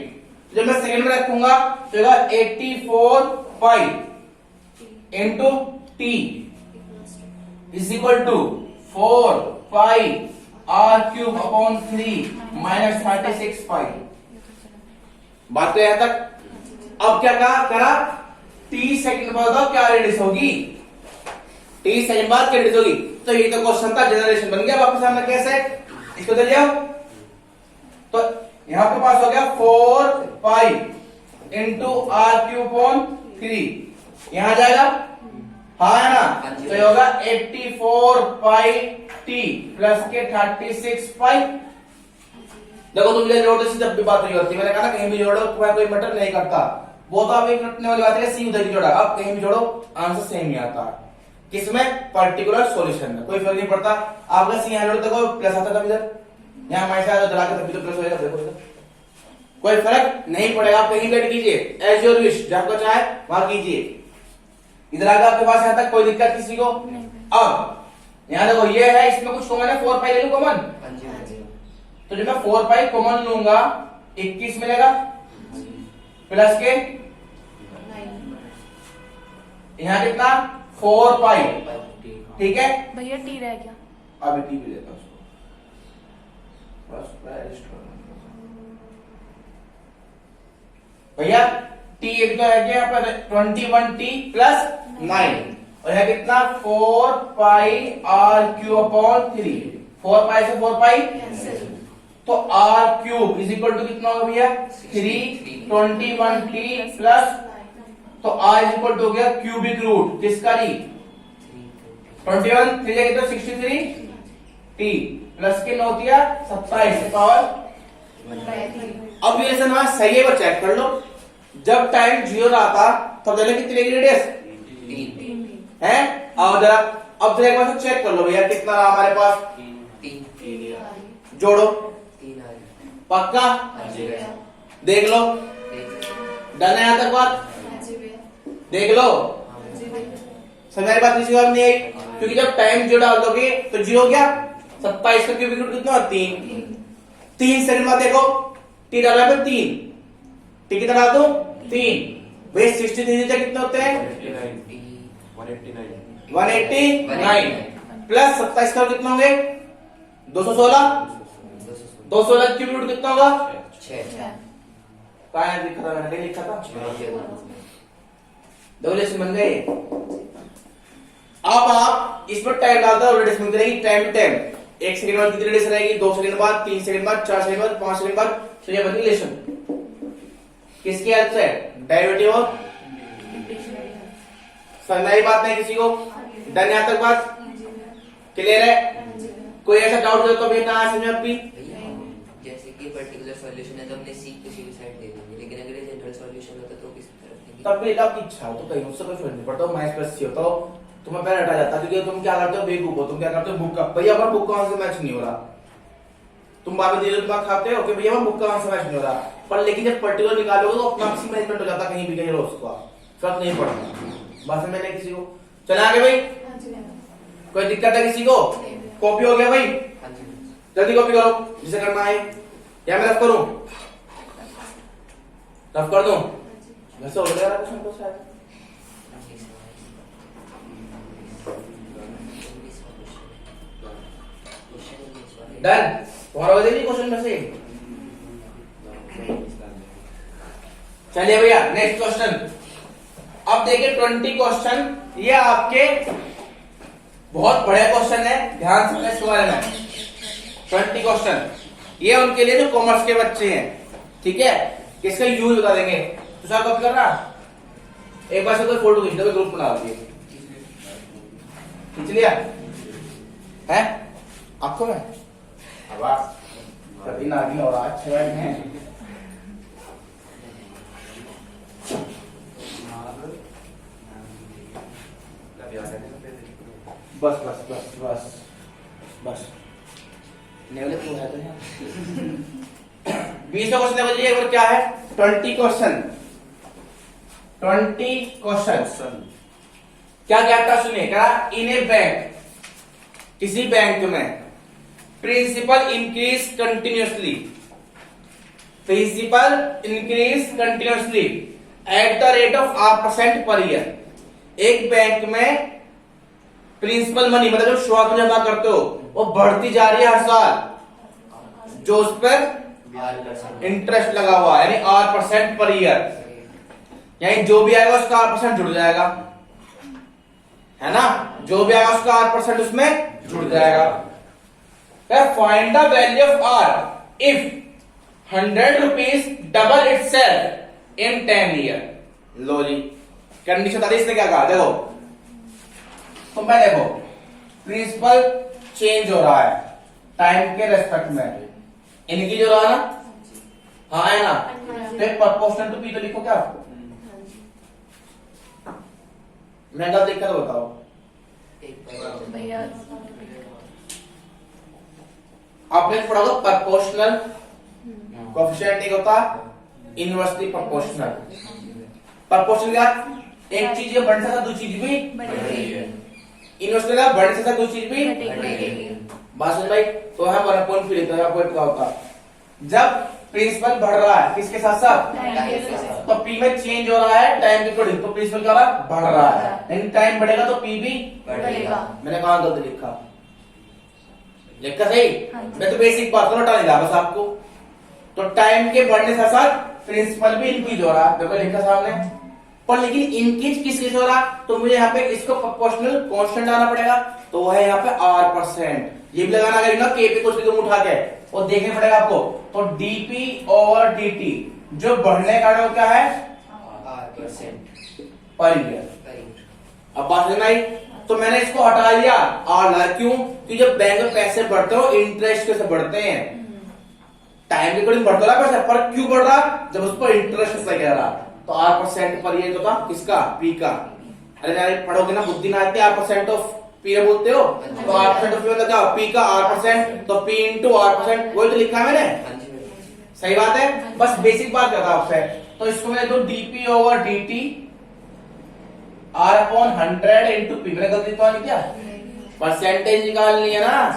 जब मैं सेकेंड में रखूंगा तो 84 pi into t is equal to 4 pi R³ upon 3 minus 36 pi. बात तो यहां तक। अब क्या करा T सेकंड बाद बताओ क्या रेडियस होगी T सेकंड बाद क्या रेडियस होगी। तो ये तो क्वेश्चन था जनरेशन बन गया आपके सामने कैसे इसको दे लिया। तो यहां पे पास हो गया 4 पाई इंटू R³ अपॉन 3 यहां जाएगा हाँ है ना। तो ये होगा 84 पाई टी प्लस के 36 पाई। देखो तुम मुझे जोड़ो जब भी बात नहीं होती मैंने कहा ना कहीं भी जोड़ो तुम्हारा कोई मैटर नहीं करता वो तो आप एक रटने वाली बात है सी उधर की जोड़ा आप कहीं भी जोड़ो आंसर सेम ही आता है। किसमें पर्टिकुलर सॉल्यूशन में कोई फर्क नहीं पड़ता। आपका सी यहाँ जोड़ो देखो प्लस आता था इधर यहाँ माइनस आया जला के तभी तो प्लस होगा देखो इधर कोई फर्क नहीं पड़ेगा। आप कहीं बैठ कीजिए एज योर विश जहां को चाहे वहां कीजिए। इधर आगे आपके पास यहाँ तक कोई दिक्कत किसी को। अब यहाँ देखो ये है इसमें कुछ कॉमन है 4 पाई ले लो कॉमन तो जब मैं 4 पाई कॉमन लूंगा 21 मिलेगा प्लस के यहाँ कितना 4 पाई ठीक है भैया टी रह गया अभी टी भी देता हूँ उसको बस एडजस्ट करना भैया टी एक तो है यहाँ पर 21t प्लस 9 और यहाँ कितना 4 पाई R³ अपॉन 3 4 पाई से 4 पाई तो R³ इज इक्वल टू कितना होगा भैया 3 21t प्लस तो R इज इक्वल टू हो गया क्यूबिक रूट किसका जी 21 3 कितना 63 t प्लस के 9 दिया 27 पावर। अब ये लेसन हमारा सही है वो चेक कर लो। जब टाइम 0 रहा था तब देखो कितनी रेडियस 3 है और जरा अब जरा एक बार चेक कर लो भैया कितना रहा हमारे पास 3 जोड़ो 3 आ पक्का देख लो डन है यहां तक बात देख लो समझ बात किसी बात नहीं आई क्योंकि जब टाइम 0 डाल दोगे तो 0 हो गया 27 का क्यूबिक रूट कितना 3 सेकंड बाद देखो टी डाला पे 3 टी कितना डाल दो 3 भाई 63 कितने होते हैं 189 प्लस 27 का कितना होंगे 216 216 क्यूबिक रूट कितना होगा 6 कहा लिखा था मैंने कहीं लिखा था दो लेसन बन गए। अब आप इस पर टाइम डालते हो रेडियस मिलती रहेगी टाइम टू टाइम 1 सेकंड बाद कितनी रेडियस रहेगी 2 सेकंड बाद 3 सेकंड बाद 4 सेकंड बाद 5 सेकंड बाद तो ये बनी रिलेशन किसकी हेल्प से डेरिवेटिव और समझाई बात नहीं किसी को डन यहां तक बात क्लियर है। कोई ऐसा डाउट हो तो भी ना समझ में भी जैसे कि पर्टिकुलर सॉल्यूशन है तो हमने सी किसी भी साइड दे देंगे लेकिन अगर ये जनरल सॉल्यूशन होता तो किस तरफ नहीं तब भी आपकी इच्छा हो तो कहीं उससे कोई फर्क नहीं पड़ता, माइनस प्लस सी होता हो तुम्हें पहले हटा जाता, क्योंकि तुम क्या करते हो बेवकूफ हो, तुम क्या करते हो बुक का भैया हमारा बुक कहाँ से मैच नहीं हो रहा, तुम बाद में धीरे दिमाग खाते हो कि भैया हमारा बुक कहाँ से मैच नहीं हो रहा, पर लेकिन जब पर्टिकुलर निकालोगे तो अपना मैक्सिमम मैनेजमेंट हो जाता, कहीं भी कहीं रोज का फर्क नहीं पड़ता। बात में किसी को चला आगे भाई, कोई दिक्कत है किसी को? कॉपी हो गया भाई, हाँ जी जल्दी कॉपी करो जिसे करना है, या मैं रफ करूं, रफ कर दूं, वैसे हो गया क्वेश्चन को शायद। डन, तुम्हारा हो जाएगी क्वेश्चन में से। चलिए भैया नेक्स्ट क्वेश्चन। अब देखिए 20 क्वेश्चन, ये आपके बहुत बड़े क्वेश्चन है, ध्यान से इसके बारे में। 20 क्वेश्चन ये उनके लिए जो कॉमर्स के बच्चे हैं, ठीक है, किसका यूज बता देंगे। तो सर कॉपी कर रहा, एक बार से कोई फोटो खींच दो, ग्रुप बना दिए, खींच लिया है आपको में कभी नागिन और आज छह हैं। बस बस बस बस बस नेवले तो है तो 20 क्वेश्चन बजिए, और क्या है 20 क्वेश्चन। 20 क्वेश्चन क्या कहता सुनिए, क्या इन ए बैंक, किसी बैंक में principal increase continuously, principal increase continuously at the rate of 8% per year. एक बैंक में प्रिंसिपल मनी मतलब जो शुरुआत में जमा करते हो वो बढ़ती जा रही है हर साल, जो उस पर इंटरेस्ट लगा हुआ है, यानी 8% पर ईयर, यानी जो भी आएगा उसका 8% जुड़ जाएगा, है ना, जो भी आएगा उसका 8% उसमें जुड़ जाएगा। Find the value of R if 100 rupees double itself in 10 year. लो जी कंडीशन बता दी इसने, क्या कहा देखो, तो मैं देखो प्रिंसिपल चेंज हो रहा है टाइम के रेस्पेक्ट में, इनकी जो रहा ना, हाँ है ना, तो प्रोपोर्शनल टू पी तो लिखो क्या, मैं गलत लिखकर तो बताओ। भैया आपने पढ़ा होगा प्रोपोर्शनल कोएफिशिएंट एक होता इनवर्सली प्रोपोर्शनल। प्रोपोर्शनल क्या, एक चीज बढ़ने से दूसरी चीज भी इनवर्सली का बढ़ने से दूसरी चीज भी बात सुन भाई। तो है 1.3 तो पॉइंट क्या होता, जब प्रिंसिपल बढ़ रहा है किसके साथ साथ, तो पी में चेंज हो रहा है टाइम के अकॉर्डिंग, तो प्रिंसिपल क्या रहा बढ़ रहा है, लेकिन टाइम बढ़ेगा तो पी भी बढ़ेगा। मैंने कहा गलत लिखा, लिखा सही, मैं तो बेसिक बात को हटा नहीं रहा बस आपको। तो टाइम के बढ़ने के साथ प्रिंसिपल भी इंक्रीज हो रहा है, देखो लिखा सामने, पर लेकिन इंक्रीज किसके हो रहा, तो मुझे यहाँ पे इसको प्रोपोर्शनल कांस्टेंट लाना पड़ेगा, तो वो है यहाँ पे R%। ये भी लगाना अगर ना के पे कुछ भी उठा के और देखने पड़ेगा आपको, तो डीपी ओवर डीटी जो बढ़ने का वो क्या है R% पर ईयर। अब बात समझ आई, तो मैंने इसको हटा लिया आर ला, क्यों, क्योंकि जब बैंक में पैसे बढ़ते हो इंटरेस्ट कैसे बढ़ते हैं, टाइम के अकॉर्डिंग बढ़ता रहा पैसा, पर क्यों बढ़ रहा, जब उस पर इंटरेस्ट से कह रहा, तो 8% पर ईयर तो था किसका, पी का। अरे यार पढ़ोगे ना बुद्धि ना आती, 8% ऑफ पी बोलते हो, तो 8% ऑफ पी मतलब क्या, पी का 8%, तो पी इंटू 8%, वही तो लिखा है मैंने, सही बात है, बस बेसिक बात करता आपसे। तो इसको मैं दो dp over dt R/100 into p, मैंने गलती तो नहीं किया, परसेंटेज निकालनी है ना,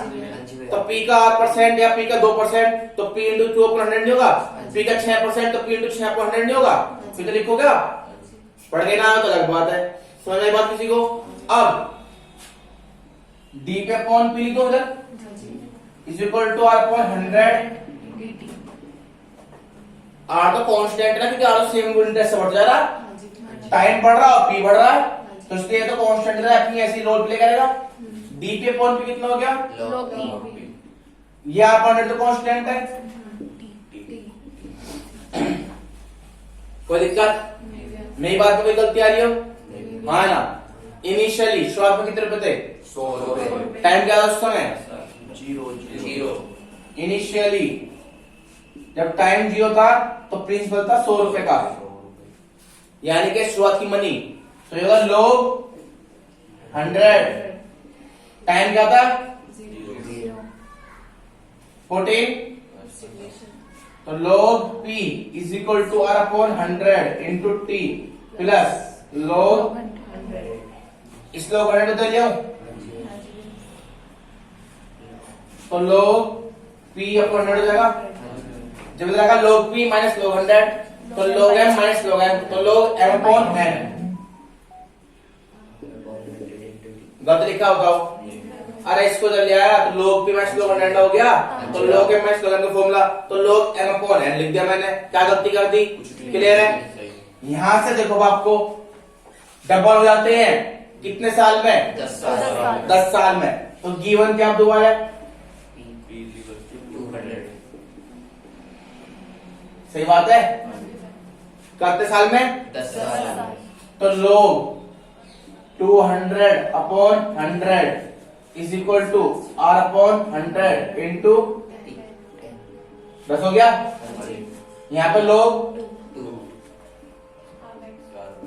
तो पी का 8% या पी का 2%, तो पी इंटू 2/100 नहीं होगा, पी का 6% तो पी इंटू 6/100 नहीं होगा, फिर तो लिखोगे आप, पढ़ के ना तो अलग बात है, समझ आई बात किसी को। अब डी पे अपॉन पी लिख दो उधर, is equal to R/100, R तो कांस्टेंट है ना, क्योंकि आर सेम इंटरेस्ट से बढ़ जा रहा, टाइम बढ़ रहा और पी बढ़ रहा है, तो इसलिए तो कांस्टेंट है, अपनी ऐसी रोल प्ले करेगा। डी पे अपॉन पी कितना हो गया, ये R/100 तो कांस्टेंट है, कोई दिक्कत मेरी बात में कोई गलती आ रही हो, हाँ ना। इनिशियली शुरुआत में कितने रुपए थे, 100 रुपए, टाइम क्या था उस समय, 0 इनिशियली जब टाइम 0 था तो प्रिंसिपल था 100 रुपए का, यानी कि शुरुआत की मनी। तो ये होगा log 100, टाइम क्या था 14, तो log p is equal to r upon 100 into t plus log, इस log 100 तो लिया तो log p अपॉन 100 हो जाएगा। जब लगा log p माइनस log 100 तो log m minus log m, तो log m अपॉन n। गलत लिखा बताओ। अरे इसको जब लिया तो log p माइनस log 100 हो गया, तो log m minus log n का फॉर्मूला, तो log m अपॉन n लिख दिया मैंने। क्या गलती कर दी? क्लियर है? यहां से देखो आपको डबल हो जाते हैं कितने साल में? 10 साल 10 साल में। तो गिवन क्या दोबारा है? 200 सही बात है। कितने साल में? 10 साल तो log 200 अपॉन 100 is equal to r upon 100 into 10 हो गया। यहाँ पे log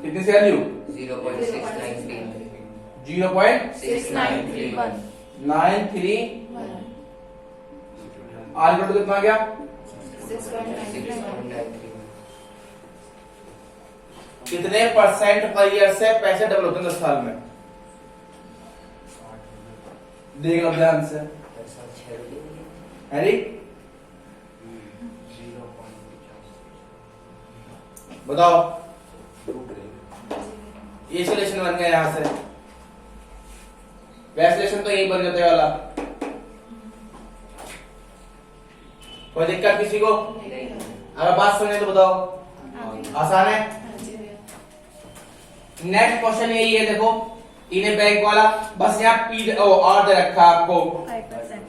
कितनी सी वैल्यू? 0.693 0.693 r इक्वल टू कितना आ गया? 6.93 कितने परसेंट पर ईयर से पैसे डबल होते हैं 10 साल में? देख लो ध्यान से। हैरी बताओ। ये सोल्यूशन बन गया यहां से, वैसे सोल्यूशन तो यही बन जाते वाला। कोई दिक्कत किसी को? अगर बात समझे तो बताओ। आसान है। नेक्स्ट क्वेश्चन यही है, देखो इन्हें बैंक वाला बस यहाँ पी आर दे रखा है आपको, 5%।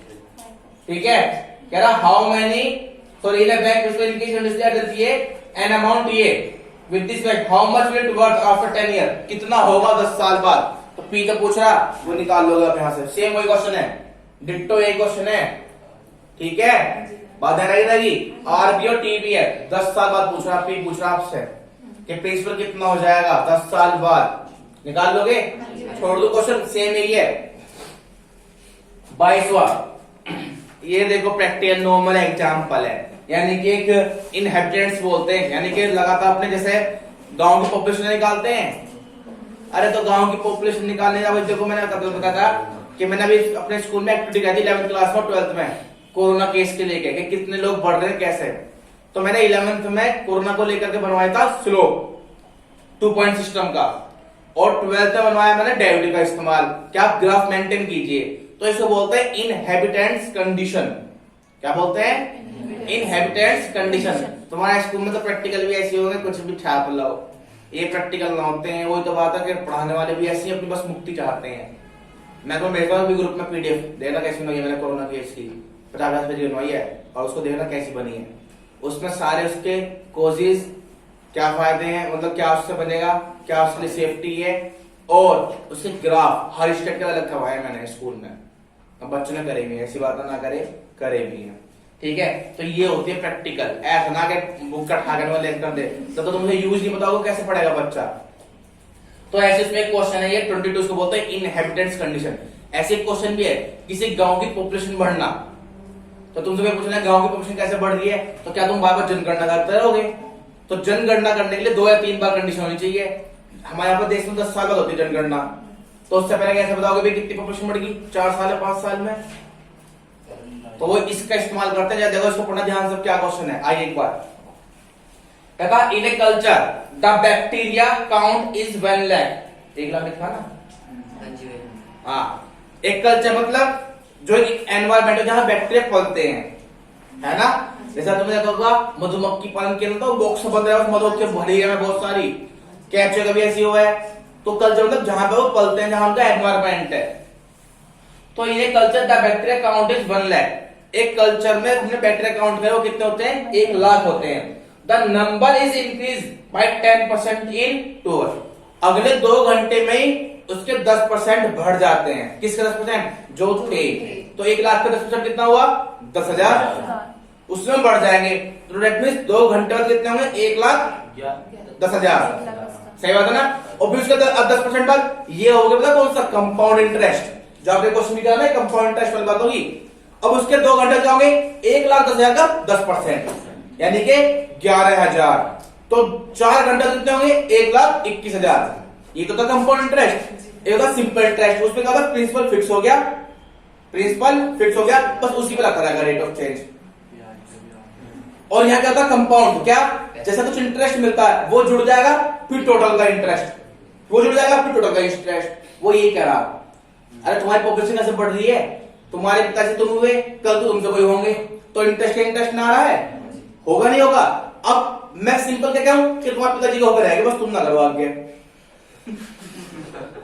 ठीक है। कह रहा हाउ मैनी सॉरी इन्हें बैंक देती है एन अमाउंट ये with this bank how much will it worth after 10 year, कितना होगा 10 साल बाद। तो पी का पूछ रहा, वो निकाल लोगे आप यहाँ से। सेम वही क्वेश्चन है, डिट्टो यही क्वेश्चन है, ठीक है। बात है रहेगी। आर बी और टी बी है, 10 साल बाद पूछ रहा, पी पूछ रहा आपसे कि प्रिंसिपल कितना हो जाएगा 10 साल बाद, निकाल लोगे? छोड़ दो क्वेश्चन, सेम यही है। 22वां, ये देखो प्रैक्टिकल नॉर्मल एग्जांपल है, यानी कि एक इनहेबिटेंट्स बोलते हैं, यानी कि लगातार अपने जैसे गांव की पॉपुलेशन निकालते हैं। अरे तो गांव की पॉपुलेशन निकालने का देखो मैंने कब बताया था कि मैंने अभी अपने स्कूल में एक्टिविटी कराई थी 11th क्लास में 12th में कोरोना केस के लेके कि कितने लोग बढ़ रहे हैं कैसे। तो मैंने 11th में कोरोना को लेकर के बनवाया था स्लोप 2 पॉइंट सिस्टम का, और 12th में बनवाया मैंने डेरिवेटिव का इस्तेमाल, क्या आप ग्राफ मेंटेन कीजिए। तो इसको बोलते हैं इनहेबिटेंट्स कंडीशन। क्या बोलते हैं? Inhabitants condition. तुम्हारे स्कूल में तो प्रैक्टिकल भी ऐसे होंगे, कुछ भी छाप लाओ, ये प्रैक्टिकल ना होते हैं। वही तो बात है कि पढ़ाने वाले भी ऐसी अपनी बस मुक्ति चाहते हैं। मैं तो मेरे पास भी ग्रुप में पीडीएफ देखना कैसी बनवाई है मैंने कोरोना केस की 50 पेज बनवाई है, और उसको देखना कैसी बनी है। उसमें सारे उसके कोजेज, क्या फायदे हैं, मतलब क्या उससे बनेगा, क्या उसके लिए सेफ्टी है, और उसके ग्राफ हर स्टेट का अलग करवाया है मैंने स्कूल में। अब बच्चों ने करे भी, ऐसी बात ना करे भी है, ठीक है। तो ये होती है प्रैक्टिकल, ऐसा ना कि बुक का ठाकर लेकर दे तो तुमसे यूज नहीं बताओगे कैसे पढ़ेगा बच्चा। तो ऐसे इसमें एक क्वेश्चन है, ये 22 को बोलते हैं इनहेबिटेंट्स कंडीशन। ऐसे एक क्वेश्चन भी है, किसी गांव की पॉपुलेशन बढ़ना, तो तुमसे मैं पूछना है गांव की पॉपुलेशन कैसे बढ़ रही है, तो क्या तुम बार बार जनगणना करते रहोगे? तो जनगणना करने के लिए 2 या 3 बार कंडीशन होनी चाहिए। हमारे यहाँ पर देश में 10 साल बाद होती है जनगणना, तो उससे पहले कैसे बताओगे भाई कितनी पॉपुलेशन बढ़ेगी 4 साल या 5 साल में? तो वो इसका इस्तेमाल करते हैं। देखो इसको पढ़ना ध्यान से, क्या क्वेश्चन है, आइए एक बार। कहता in a culture the bacteria count is 1 lakh. 1 lakh लिखा ना? हाँ, एक कल्चर मतलब जो एक एनवायरमेंट है जहां बैक्टीरिया पलते हैं, है ना। जैसा तुमने देखा होगा मधुमक्खी पालन के अंदर बॉक्स बंद है, मधुमक्खी भरी है बहुत सारी, कैप्चर कभी ऐसी हुआ है। तो कल्चर मतलब जहां पे वो पलते हैं, जहां उनका एनवायरमेंट है। तो ये culture the bacteria count is 1 lakh. एक कल्चर में हमने बैक्टीरिया काउंट किया, वो कितने होते हैं? 1 लाख होते हैं। The number is increase by 10% in 2 hours. अगले 2 घंटे में ही उसके 10% बढ़ जाते हैं। किसके 10%? जो थे। तो 1 लाख का 10% कितना हुआ? 10,000। उसमें बढ़ जाएंगे, तो डेट मीन्स 2 घंटे बाद कितने होंगे? 1,10,000। सही बात है ना। और फिर उसके अब 10% बाद ये हो गया पता कौन सा, कंपाउंड इंटरेस्ट। जो आपने क्वेश्चन निकाला है कंपाउंड इंटरेस्ट वाली बात होगी। अब उसके 2 घंटे जाओगे 1,10,000 का 10%, यानी कि 11,000। तो 4 घंटे कितने होंगे, 1,21,000। ये तो था कंपाउंड इंटरेस्ट। ये होता सिंपल इंटरेस्ट, उसमें क्या था, प्रिंसिपल फिक्स हो गया, प्रिंसिपल फिक्स हो गया, बस उसी पे लगता रहेगा रेट ऑफ चेंज। और यहाँ क्या था, कंपाउंड, क्या जैसा कुछ इंटरेस्ट मिलता है वो जुड़ जाएगा फिर टोटल का इंटरेस्ट, वो जुड़ जाएगा फिर टोटल का इंटरेस्ट। वो ये कह रहा, अरे तुम्हारी पॉपुलेशन कैसे बढ़ रही है, तुम्हारे पिता से तुम हुए, कल को तुमसे कोई होंगे, तो इंटरेस्ट ना आ रहा है, होगा नहीं होगा। अब मैं सिंपल क्या कहूं कि तुम्हारे पिताजी को होकर रहेगा, बस तुम ना करो आगे।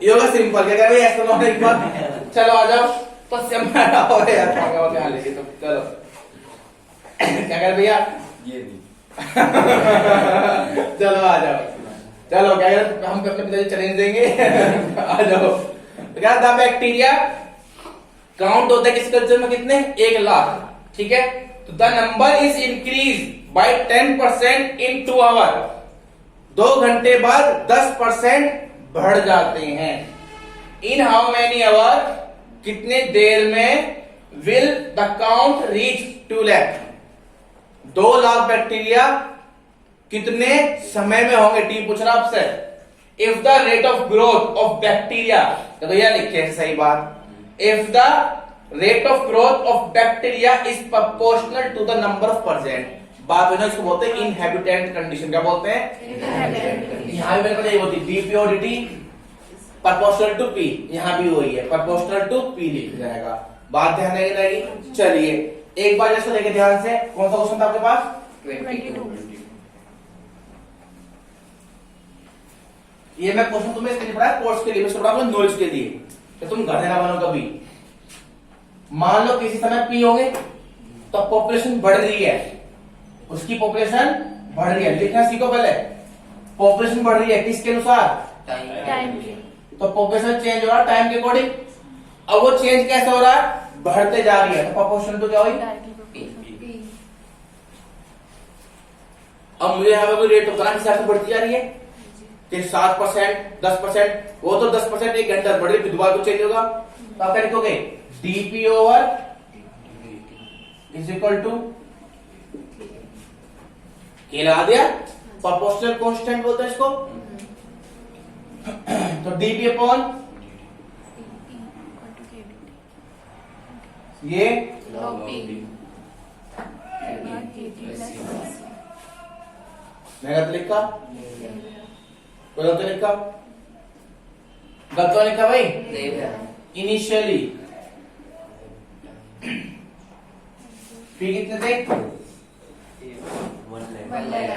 ये होगा सिंपल, क्या कह रहे ऐसा ना एक बार। चलो आ जाओ, तो यार लेके तो चलो क्या कर भैया, ये भी चलो आ जाओ, चलो क्या कर, हम अपने पिताजी चैलेंज देंगे। आ जाओ। तो क्या द बैक्टीरिया काउंट होता है किस कल्चर में, कितने, 1,00,000, ठीक है। तो the number is increase by 10% in 2 hour, 2 घंटे बाद 10% बढ़ जाते हैं। इन हाउ मेनी आवर, कितने देर में, will the count reach 2 lakh, 2 lakh bacteria कितने समय में होंगे, टी पूछ रहा आपसे। If the rate of growth of bacteria, तो भैया लिखिए सही बात, if the rate of growth of bacteria is proportional to the number of percent, बात है ना, इसको बोलते हैं इनहेबिटेंट कंडीशन। क्या बोलते हैं, यहां भी मेरे को यही होती, डीपीओडीटी प्रोपोर्शनल टू पी, यहां भी वही है, प्रोपोर्शनल टू पी लिख जाएगा, बात ध्यान रहेगी। चलिए एक बार जैसे लेके ध्यान से, कौन सा क्वेश्चन था आपके पास, 22। ये मैं क्वेश्चन तुम्हें इसके लिए पढ़ा कोर्स के लिए, मैं पढ़ा नॉलेज के लिए, कि तुम घर ना बनो कभी। मान लो किसी समय पी होंगे तो पॉपुलेशन बढ़ रही है, उसकी पॉपुलेशन बढ़ रही है, लिखना सीखो पहले, पॉपुलेशन बढ़ रही है किसके अनुसार, टाइम के, तो पॉपुलेशन चेंज हो रहा है टाइम के अकॉर्डिंग। अब वो चेंज कैसे हो रहा है, बढ़ते जा रही है, तो प्रोपोर्शन तो क्या हुई, अब मुझे यहाँ पे कोई रेट होता है हिसाब से बढ़ती जा रही है कि 7%, 10%, वो तो 10% एक घंटा बढ़ रही, फिर दोबारा तो चेंज होगा। तो आप क्या लिखोगे, dp over is equal to, k लगा दिया, प्रोपोर्शनल कांस्टेंट बोलते हैं इसको। तो डीपी अपॉन ये log P, मैं गलत लिखा, कोई गलत लिखा, गलत तो लिखा भाई, इनिशियली पी कितने थे, 1 lakh,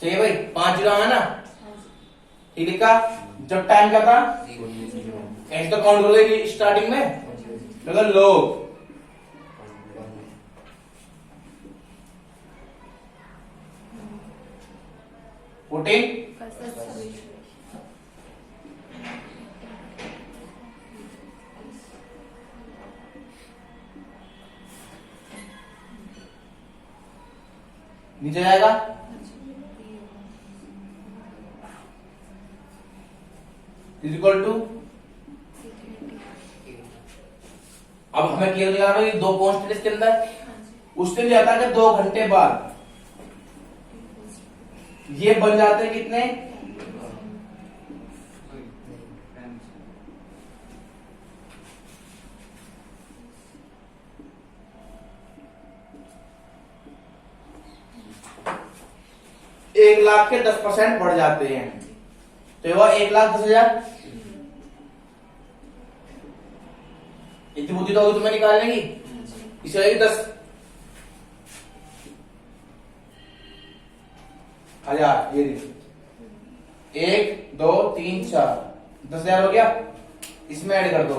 सही है भाई, 5 जीरो है ना, ठीक लिखा। जब टाइम क्या था, ऐसे तो काउंट करोगे स्टार्टिंग में, अगर लोग पुटिंग नीचे जाएगा, इज इक्वल टू, अब हमें क्लियर दिखा रहा है 2 कांस्टेंट इसके अंदर, उसके लिए आता है कि 2 घंटे बाद ये बन जाते हैं कितने, एक लाख के 10% बढ़ जाते हैं, तो वह 1,10,000। इतनी बुद्धि तो होगी तुम्हें निकालने की, इसे आएगी 10 हजार, ये 1 2 3 4 10,000 हो गया, इसमें ऐड कर दो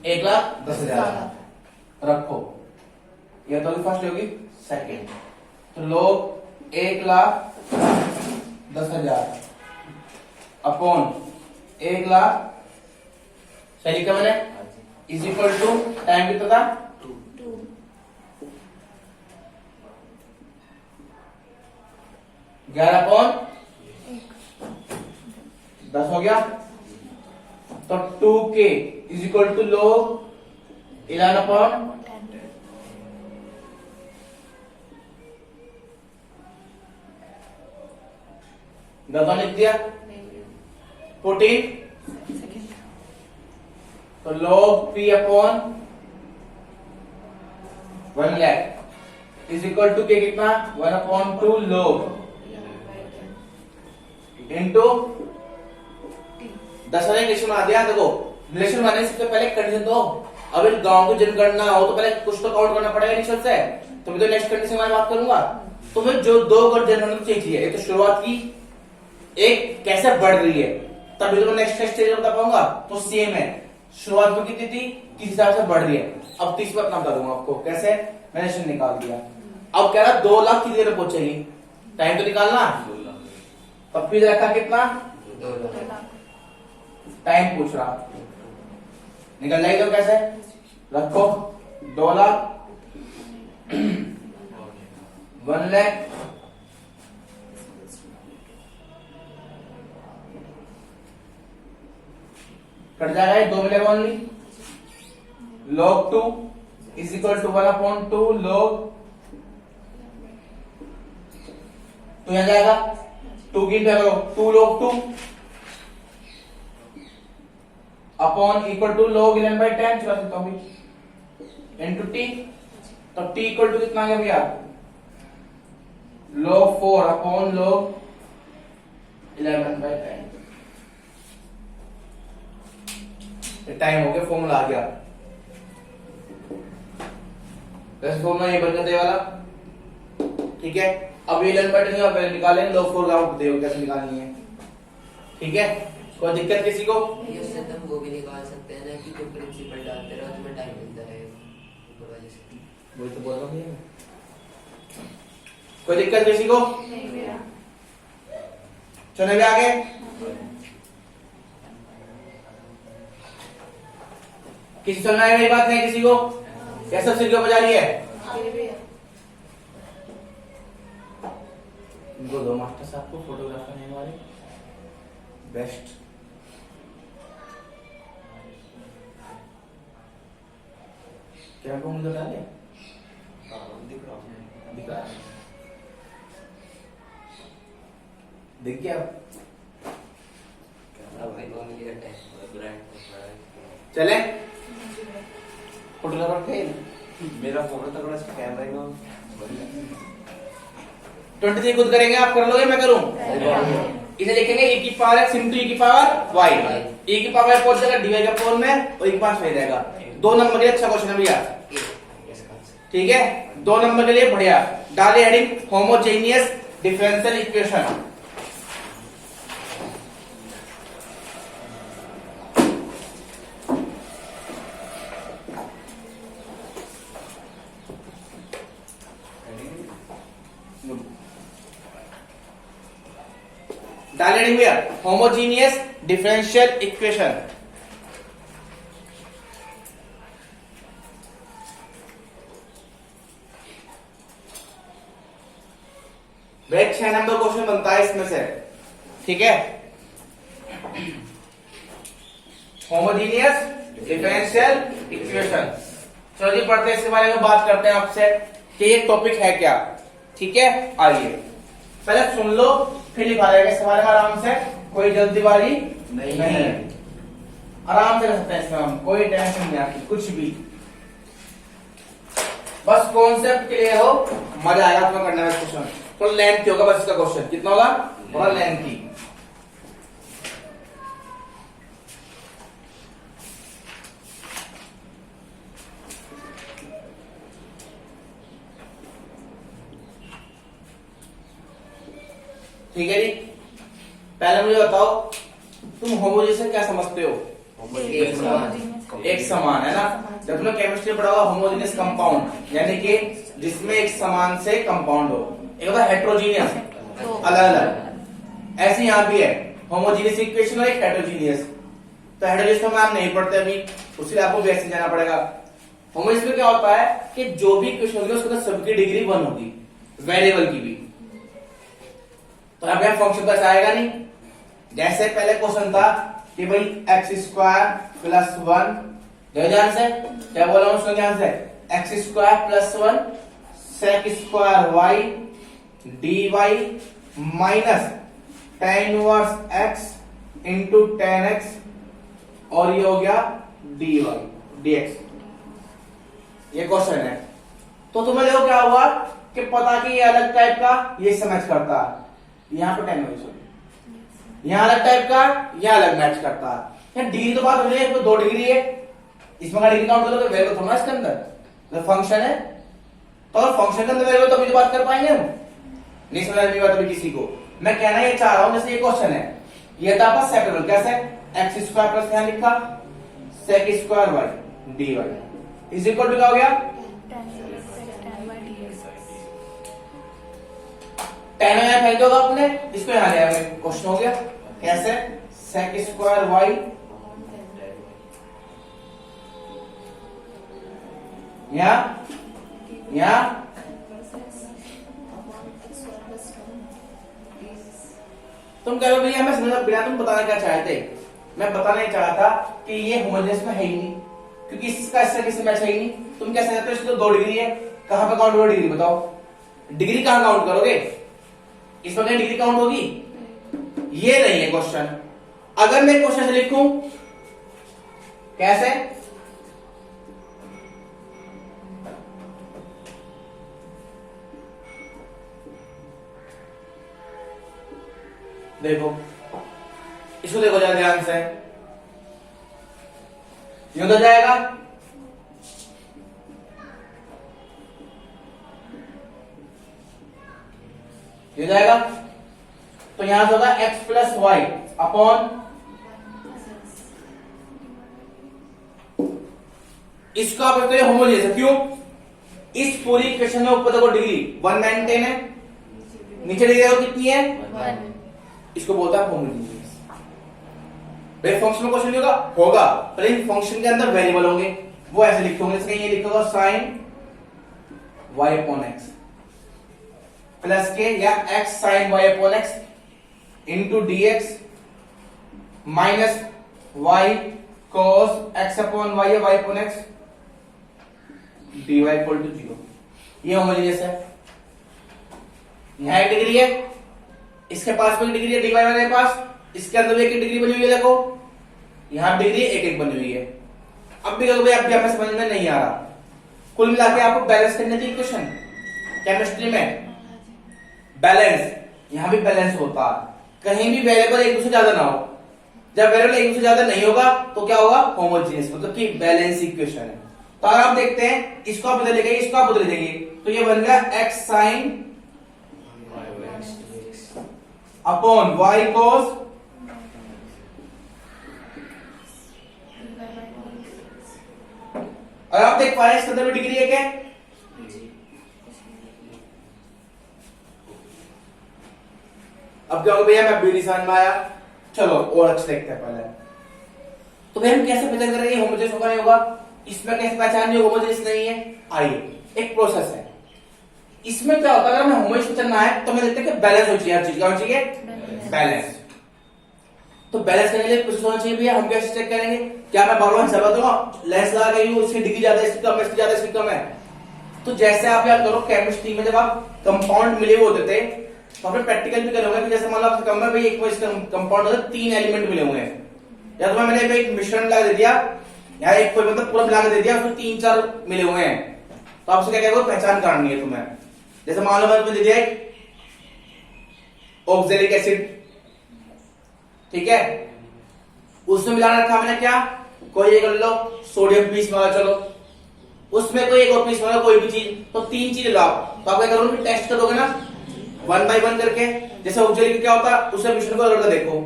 1,10,000 रखो, यह तो फर्स्ट होगी, सेकंड, तो लोग 1,10,000 अपॉन 1,00,000 सही लिखा मैंने, इज इक्वल टू टाइम कितना था, 11 अपॉन 10 हो गया। तो 2k is equal to log 11 upon 10 लिख दिया। 14 सेकेंड तो log p upon 1 lakh is equal to k कितना 1 अपॉन 2 log इंटू 10 वाले रिलेशन बना दिया। देखो रिलेशन बनाने से पहले कंडीशन दो। अब इन गांव की जनगणना हो तो पहले कुछ तो काउंट करना पड़ेगा इनिशियल से, तो मैं तो नेक्स्ट कंडीशन के बारे में बात करूंगा। तो फिर जो दो जनगणना चाहिए, एक तो शुरुआत की, एक कैसे बढ़ रही है, तभी तो मैं नेक्स्ट स्टेज बता पाऊंगा। तो सेम है, शुरुआत में कितनी थी, किस हिसाब से बढ़ रही है। अब तीसरा अपना बता दूंगा आपको कैसे, मैंने इसे निकाल दिया। अब कह रहा 2 लाख कितनी देर में पहुंचेगी, टाइम तो निकालना। तब फिर रखा कितना, 2 लाख टाइम पूछ रहा, निकल जाएगी। तो कैसे रखो 2 लाख 1 लाख कट जाएगा, 2 मिलेगा only. log 2 is equal to 1 upon 2 log 2 यहाँ जाएगा 2 की 2 log 2 upon equal to log 11/10 चला सकता हूं इनटू t। तो t इक्वल टू कितना आ गया भैया, log 4 अपॉन log 11/10। टाइम हो गया, फॉर्मूला आ गया। वैसे फॉर्मूला ये बनकर दे वाला, ठीक है। अब 11/10 का पहले निकालेंगे, log 4 का देखो कैसे निकालनी है, ठीक है। कोई दिक्कत किसी को? ये उससे तुम वो भी निकाल सकते हैं ना कि तुम प्रिंसिपल डालते रहो, तुम्हें टाइम मिलता रहेगा ऊपर वाले से। वही तो बोल रहा हूँ। कोई दिक्कत किसी को? चलेंगे आगे। किसी चलना है, मेरी बात नहीं किसी को? क्या सब सिर के बजा रही है? इनको दो मास्टर साहब को, फोटोग्राफर है हमारे बेस्ट। क्या को मुझे डाले दिख रहा है, दिख गया। अब भाई 2 मिनट है, ब्रांड चले फोटोग्राफर थे। मेरा फोटो तो बड़ा कैमरा ही ना 23 खुद करेंगे, आप कर लोगे मैं करूं? इसे लिखेंगे e की पावर x इंटू e की पावर y। e की पावर पहुंच जाएगा dy के फॉर्म में और e की पावर सही रहेगा। 2 नंबर के लिए अच्छा क्वेश्चन है भैया, ठीक है। 2 नंबर के लिए बढ़िया। डाले हेडिंग होमोजेनियस डिफरेंशियल इक्वेशन। डाले हेडिंग भैया होमोजेनियस डिफरेंशियल इक्वेशन। भाई 6 नंबर क्वेश्चन बनता है इसमें से, ठीक है। Homogeneous differential equation. चलो जी पढ़ते हैं, इसके बारे में बात करते हैं आपसे कि ये टॉपिक है क्या, ठीक है। आइए पहले सुन लो फिर लिखा जाएगा इसके बारे में आराम से, कोई जल्दीबाजी नहीं है, आराम से कर सकते हैं इसमें हम, कोई टेंशन नहीं आती कुछ भी। बस कॉन्सेप्ट क्लियर हो, मजा आएगा आपको करने में क्वेश्चन। तो लेंथ होगा बस इसका क्वेश्चन, कितना होगा, थोड़ा लेंथी। ठीक है जी। पहले मुझे बताओ तुम होमोजेनियस से क्या समझते हो? एक समान है ना। जब तुमने केमिस्ट्री पढ़ा होगा होमोजेनियस कंपाउंड यानी कि जिसमें एक समान से कंपाउंड हो। एक होता है हेट्रोजीनियस, अलग अलग। ऐसे यहाँ भी है होमोजेनियस इक्वेशन और एक हेट्रोजीनियस। तो हेट्रोजीनियस का नाम नहीं पढ़ते अभी, उसके आपको भी ऐसे जाना पड़ेगा। होमोजेनियस में क्या होता है कि जो भी इक्वेशन होगी उसके अंदर सबकी डिग्री 1 होगी, वेरिएबल की भी। तो यहाँ पे फंक्शन बस आएगा नहीं, जैसे पहले क्वेश्चन था कि भाई एक्स स्क्वायर प्लस 1, ध्यान से क्या बोला हूं उसको, ध्यान से x square plus 1 sec square y d y minus tan inverse x into tan x और ये हो गया डी वाई डी एक्स। ये क्वेश्चन है। तो तुम्हें देखो क्या हुआ कि पता कि ये अलग टाइप का, ये समझ करता है, यहाँ पे टेन वाई, यहाँ अलग टाइप का, यहाँ अलग मैच करता है। डिग्री तो बात हो रही है, इसमें 2 डिग्री है, इसमें का डिग्री काउंट करोगे वैल्यू थोड़ा इसके अंदर, तो फंक्शन है तो अगर फंक्शन के अंदर वैल्यू तो अभी तो बात कर पाएंगे हम, नहीं समझ में बात अभी किसी को। मैं कहना ये चाह रहा हूं जैसे ये क्वेश्चन है, ये था आपका सेपरेबल, कैसे एक्स स्क्वायर प्लस यहाँ लिखा sec square y d y is equal to क्या हो गया 10 यहाँ फेंक दोगे आपने, इसको यहाँ ले आएंगे, क्वेश्चन हो गया कैसे सेक स्क्वायर वाई यहाँ तुम कह रहे हो भैया मैं समझा बिना तुम बताना क्या चाहते, मैं बताना ही चाहा था कि ये होमोजेनियस में है ही नहीं, क्योंकि इसका इससे किसी मैच है ही नहीं। तुम कैसे कहते हो इसको 2 डिग्री है, कहां पे काउंट होगा डिग्री बताओ, डिग्री कहां काउंट करोगे, इसमें क्या डिग्री काउंट होगी, ये नहीं है क्वेश्चन। अगर मैं क्वेश्चन से लिखूं कैसे, देखो इसको देखो जरा ध्यान से, यूं तो जाएगा, ये जाएगा, तो यहां से होगा x प्लस वाई अपॉन, इसको आप कहते हैं होमोजेनियस, क्यों, इस पूरी इक्वेशन में ऊपर देखो डिग्री 1 मेंटेन है, नीचे डिग्री देखो कितनी है 1, इसको बोलता है होमोजेनियस। भाई फंक्शन में क्वेश्चन होगा पर इन फंक्शन के अंदर वेरिएबल होंगे, वो ऐसे लिखोगे, इसके ये लिखोगा sine y upon x plus के या x sine y upon x into dx minus y cos x upon y या y upon x dy equal to 0। ये होमोजेनियस है, यहां एक डिग्री है, इसके पास में डिग्री है dy वाले पास, इसके अंदर भी एक डिग्री बनी हुई है, देखो यहां डिग्री एक एक बनी हुई है। अब भी अभी आपको समझ में नहीं आ रहा, कुल मिला के आपको बैलेंस करने की इक्वेशन केमिस्ट्री में बैलेंस, यहां भी बैलेंस होता है, कहीं भी वेरिएबल एक दूसरे ज्यादा ना हो, जब वेरिएबल एक दूसरे ज्यादा नहीं होगा तो क्या होगा होमोजेनियस, मतलब कि बैलेंस इक्वेशन है। तो अगर आप देखते हैं इसको आप बदल देंगे, इसको आप बदल देंगे, तो ये बन गया x sine upon y cos और आप देख पा रहे हैं इसके अंदर भी डिग्री है क्या, अब क्या होगा भैया मैं बीडी समझ में आया, चलो और अच्छे देखते हैं पहले। तो भैया हम कैसे पहचान करेंगे होमोजेनियस होगा नहीं होगा, इसमें कैसे पहचान नहीं होमोजेनियस नहीं है, आइए एक प्रोसेस है। इसमें क्या होता है, अगर हमें होमोजेनियस पहचानना है तो हमें देखते हैं कि बैलेंस होनी चाहिए, हर चीज क्या होनी चाहिए, बैलेंस। तो बैलेंस करने के लिए प्रोसेस होना चाहिए भैया, हम कैसे चेक करेंगे, क्या मैं बार बार हिसाब दूंगा, लेंस लगा गई हूं, इसकी डिग्री ज्यादा, इसकी कम, इसकी ज्यादा, इसकी कम है। तो जैसे आप याद करो केमिस्ट्री में जब आप कंपाउंड मिले हुए होते थे तो आपने प्रैक्टिकल भी करोगे कि जैसे मान लो आपसे कम है भाई एक कंपाउंड होता है 3 एलिमेंट मिले हुए हैं, या तो मैंने एक मिश्रण लगा दे दिया या एक कोई मतलब पूरा मिला के दे दिया, उसमें 3-4 मिले हुए हैं, तो आपसे क्या कहेगा पहचान करनी है तुम्हें। जैसे मान लो मैंने दे दिया ऑक्सैलिक एसिड, ठीक है, उसमें मिलाना रखा मैंने क्या, कोई एक लो सोडियम पीस मांगा, चलो उसमें कोई एक और पीस मांगा, कोई भी चीज, तो 3 चीज लाओ, तो आप क्या करोगे टेस्ट करोगे ना 1 बाय 1 करके। जैसे ऑक्सैलिक क्या होता है, उसे मिश्रण को करके देखो,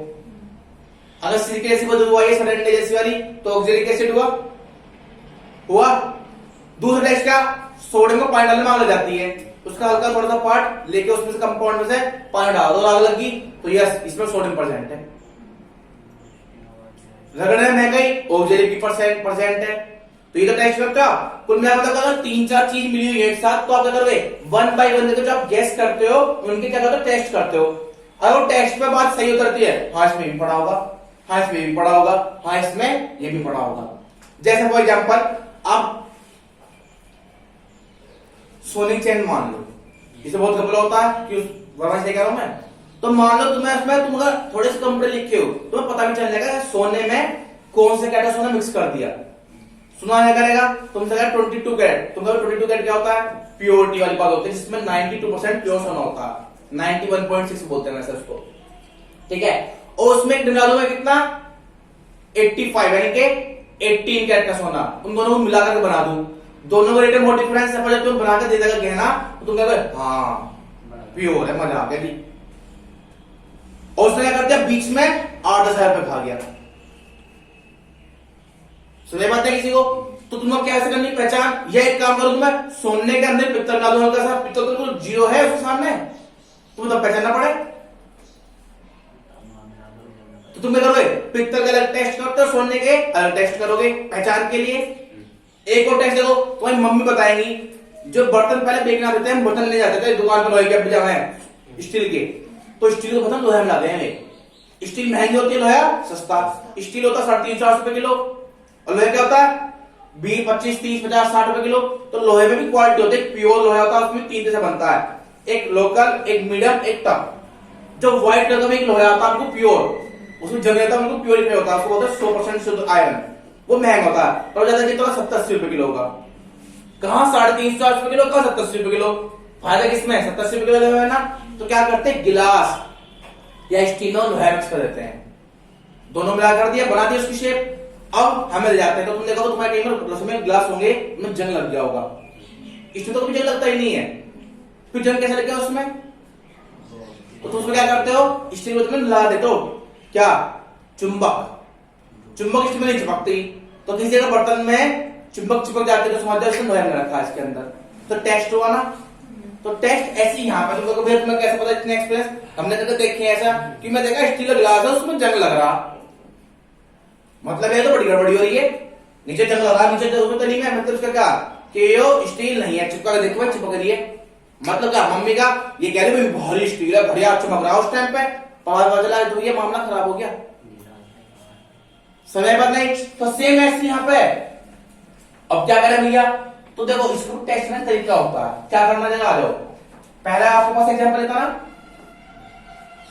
अगर सिलिक एसिड बदल हुआ ये सडन जैसी वाली तो ऑक्सैलिक एसिड हुआ। दूसरा टेस्ट क्या, सोडियम को पानी डालने में आग लग जाती है, उसका हल्का थोड़ा सा पार्ट लेके उसमें से कंपाउंड में से पानी डाल दो, आग लगी तो यस इसमें सोडियम प्रेजेंट है। रगड़ने में गई ऑक्सैलिक की परसेंट है, तो ये तो टेस्ट करता कुल मिलाकर अगर 3-4 चीज मिली हुई है एक साथ, तो आप क्या करोगे 1 बाय 1 करके जो आप गेस करते हो उनके क्या करते हो टेस्ट करते हो। अगर वो टेस्ट पे बात सही उतरती है, हाँ इसमें भी पढ़ा होगा, हाँ इसमें भी पढ़ा होगा, हाँ इसमें ये भी पढ़ा होगा। जैसे फॉर एग्जाम्पल आप सोनी चेन मान लो, इसे बहुत कबल होता है कि वर्मा से कह रहा हूं मैं, तो मान लो तुम्हें उसमें तुम अगर थोड़े से कंप्यूटर लिखे हो तुम्हें पता भी चल जाएगा सोने में कौन से कैरेट सोना मिक्स कर दिया। सुना क्या करेगा तुमसे, 22 कैरेट, तुम 22 कैरेट क्या होता है, प्योरिटी वाली बात होती है, जिसमें 92% प्योर सोना होता है, 91.6 बोलते हैं वैसे उसको, ठीक है। और उसमें डालू मैं कितना 85 यानी कि 18 कैरेट का सोना, उन दोनों को मिलाकर बना दूं, दोनों का रेट मोर डिफरेंस है, तुम बनाकर दे देगा गहना तो तुम कहोगे हाँ प्योर है, मजा आ गया जी। और उसने क्या कर दिया बीच में 8-10 हजार रुपये खा गया। सुने बात है किसी को, तो तुम्हें कैसे करनी पहचान, यह एक काम करो, तुम्हें सोने के अंदर पित्तल डालो हल्का सा, पित्तल तो जीरो है उसके सामने, तुम्हें तो पहचानना पड़े, तो तुम क्या करोगे पित्तल का अलग टेस्ट करते हो, सोने के अलग टेस्ट करोगे पहचान के लिए। एक और टेस्ट देखो, तुम्हारी मम्मी बताएंगी, जो बर्तन पहले बेचना देते हैं, बर्तन ले जाते थे दुकान पर, लोहे के बिजा है स्टील के, तो स्टील को बर्तन लोहे में लाते हैं, स्टील महंगी होती है, लोहा सस्ता, स्टील होता 350-400 रुपए किलो, और लोहे क्या होता है 20, 25, 30, 50, 60 रुपए किलो। तो लोहे में भी क्वालिटी होती है, प्योर लोहा होता है, उसमें 3 तरह से बनता है, एक लोकल, एक मीडियम, एक टफ। जो व्हाइट कलर का एक लोहा आता है आपको प्योर, उसमें जंग रहता है, उनको प्योरिफाई होता है, उसको बोलते हैं 100% शुद्ध आयरन, वो महंगा होता है, और ज्यादा कितना 70-80 रुपए किलो होगा। कहां 350-400 रुपए किलो, कहां 70-80 रुपए किलो, फायदा किसमें, 70-80 रुपए किलो है ना। तो क्या करते हैं गिलास या स्टील और लोहा मिक्स कर देते हैं, दोनों मिला कर दिया, बना दिया उसकी शेप, अब हमें ले जाते हैं। तो तुम देखो तो तुम्हारे में गिलास होंगे, उनमें जंग लग गया होगा, इसमें तो कभी जंग लगता ही नहीं है, फिर जंग कैसे लग गया उसमें, तो तुम उसमें क्या करते हो स्टील में तुम्हें ला देते हो क्या चुंबक, चुंबक स्टील में नहीं चिपकती, तो किसी अगर बर्तन में चुंबक चिपक जाते तो समझ जाओ लोहा में रखा है इसके अंदर, तो टेस्ट हुआ ना। तो टेस्ट ऐसी यहाँ पर तुमको भैया तुम्हें कैसे पता इतने एक्सपीरियंस, हमने तो देखे ऐसा कि मैं देखा स्टील का गिलास है उसमें जंग लग रहा, मतलब ये तो बड़ी गड़बड़ी हो रही है, नीचे जंग लगा, नीचे उसमें तो नहीं है, मतलब उसका क्या कि यो स्टील नहीं है, चिपका के देखो चिपक रही है, मतलब क्या मम्मी का ये कह रही भारी स्टील है, बढ़िया चमक रहा उस टाइम पे, पता चला तो ये मामला खराब हो गया, समय पर नहीं। तो सेम ऐसे यहाँ पे अब क्या करें भैया, तो देखो इसको टेस्ट में तरीका होता है, क्या करना जगह आ जाओ, पहले आपके पास एग्जाम्पल लेता ना,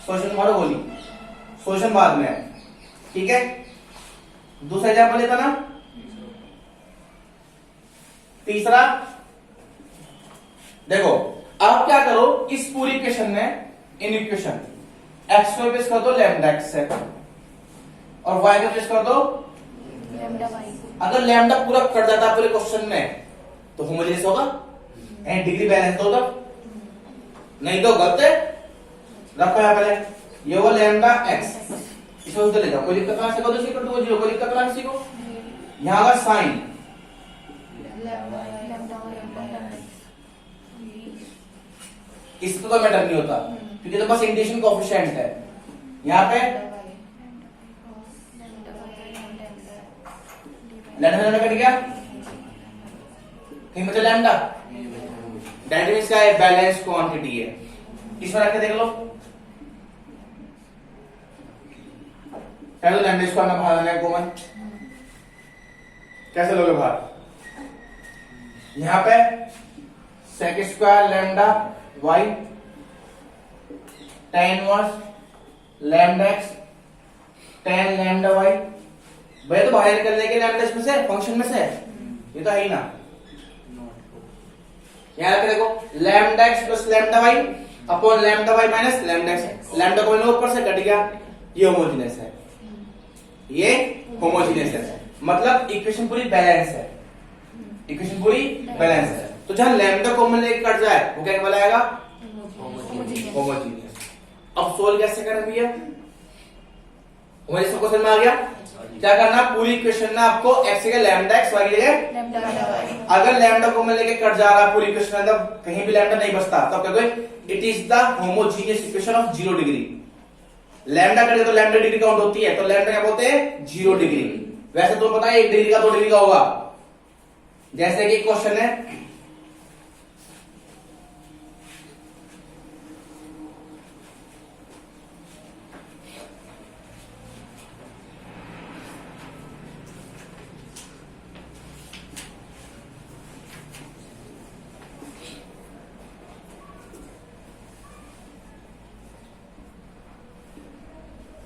सोल्यूशन मारो गोली, सोल्यूशन बाद में, ठीक है। दूसरा एग्जाम्पल लेता ना, तीसरा देखो, आप क्या करो इस पूरी इक्वेशन में, इन इक्वेशन एक्स को रिप्लेस कर दो लैम्डा एक्स से, और वाई को रिप्लेस कर दो लैम्डा वाई। अगर लैम्डा पूरा कट जाता पूरे क्वेश्चन में तो होमोजेनियस होगा एंड डिग्री बैलेंस होगा, नहीं तो गलत है। रखो यहां पहले ये वो लैम्डा एक्स, इसको उधर ले जाओ, कोई दिक्कत ना, सेको दूसरी कर दो जीरो, कोई दिक्कत ना किसी को। यहां का साइन इसको कोई मैटर नहीं होता क्योंकि तो बस इंडिकेशन कोएफिशिएंट है। यहां पे लैम्डा कट गया, कहीं मतलब लैम्डा दैट मींस क्या है, बैलेंस क्वांटिटी है। इसमें रख के देख लो, पहले लैम्डा इसको हमने बाहर लाना है कॉमन, कैसे लोगे बाहर, यहां पे sec square lambda y tan inverse lambda x tan lambda y, भाई तो बाहर निकलने के लैम्डा इसमें से फंक्शन में से ये तो है ही ना। यहां रख देखो lambda x plus lambda y upon lambda y minus lambda x, lambda को ऊपर से कट गया, ये होमोजेनियस है, ये होमोजेनियस है, मतलब इक्वेशन पूरी बैलेंस है, इक्वेशन पूरी बैलेंस है। तो जहां लैम्डा कॉमन लेके कट जाए वो क्या कहलाएगा, होमोजेनियस। अब सोल्व कैसे करें भैया, हमारे क्वेश्चन में आ गया, क्या करना पूरी इक्वेशन ना आपको एक्स के लैम्डा एक्स वाई की जगह, अगर लैम्डा कॉमन लेके कट जा रहा है पूरी इक्वेशन अंदर कहीं भी लैम्डा नहीं बचता तो क्या कहोगे, it is the homogeneous equation of 0 degree. Lambda कटे तो लैम्डा डिग्री काउंट होती है, तो लैम्डा क्या बोलते हैं 0 डिग्री। वैसे तो पता है 1 डिग्री का 2 डिग्री का होगा, जैसे कि क्वेश्चन है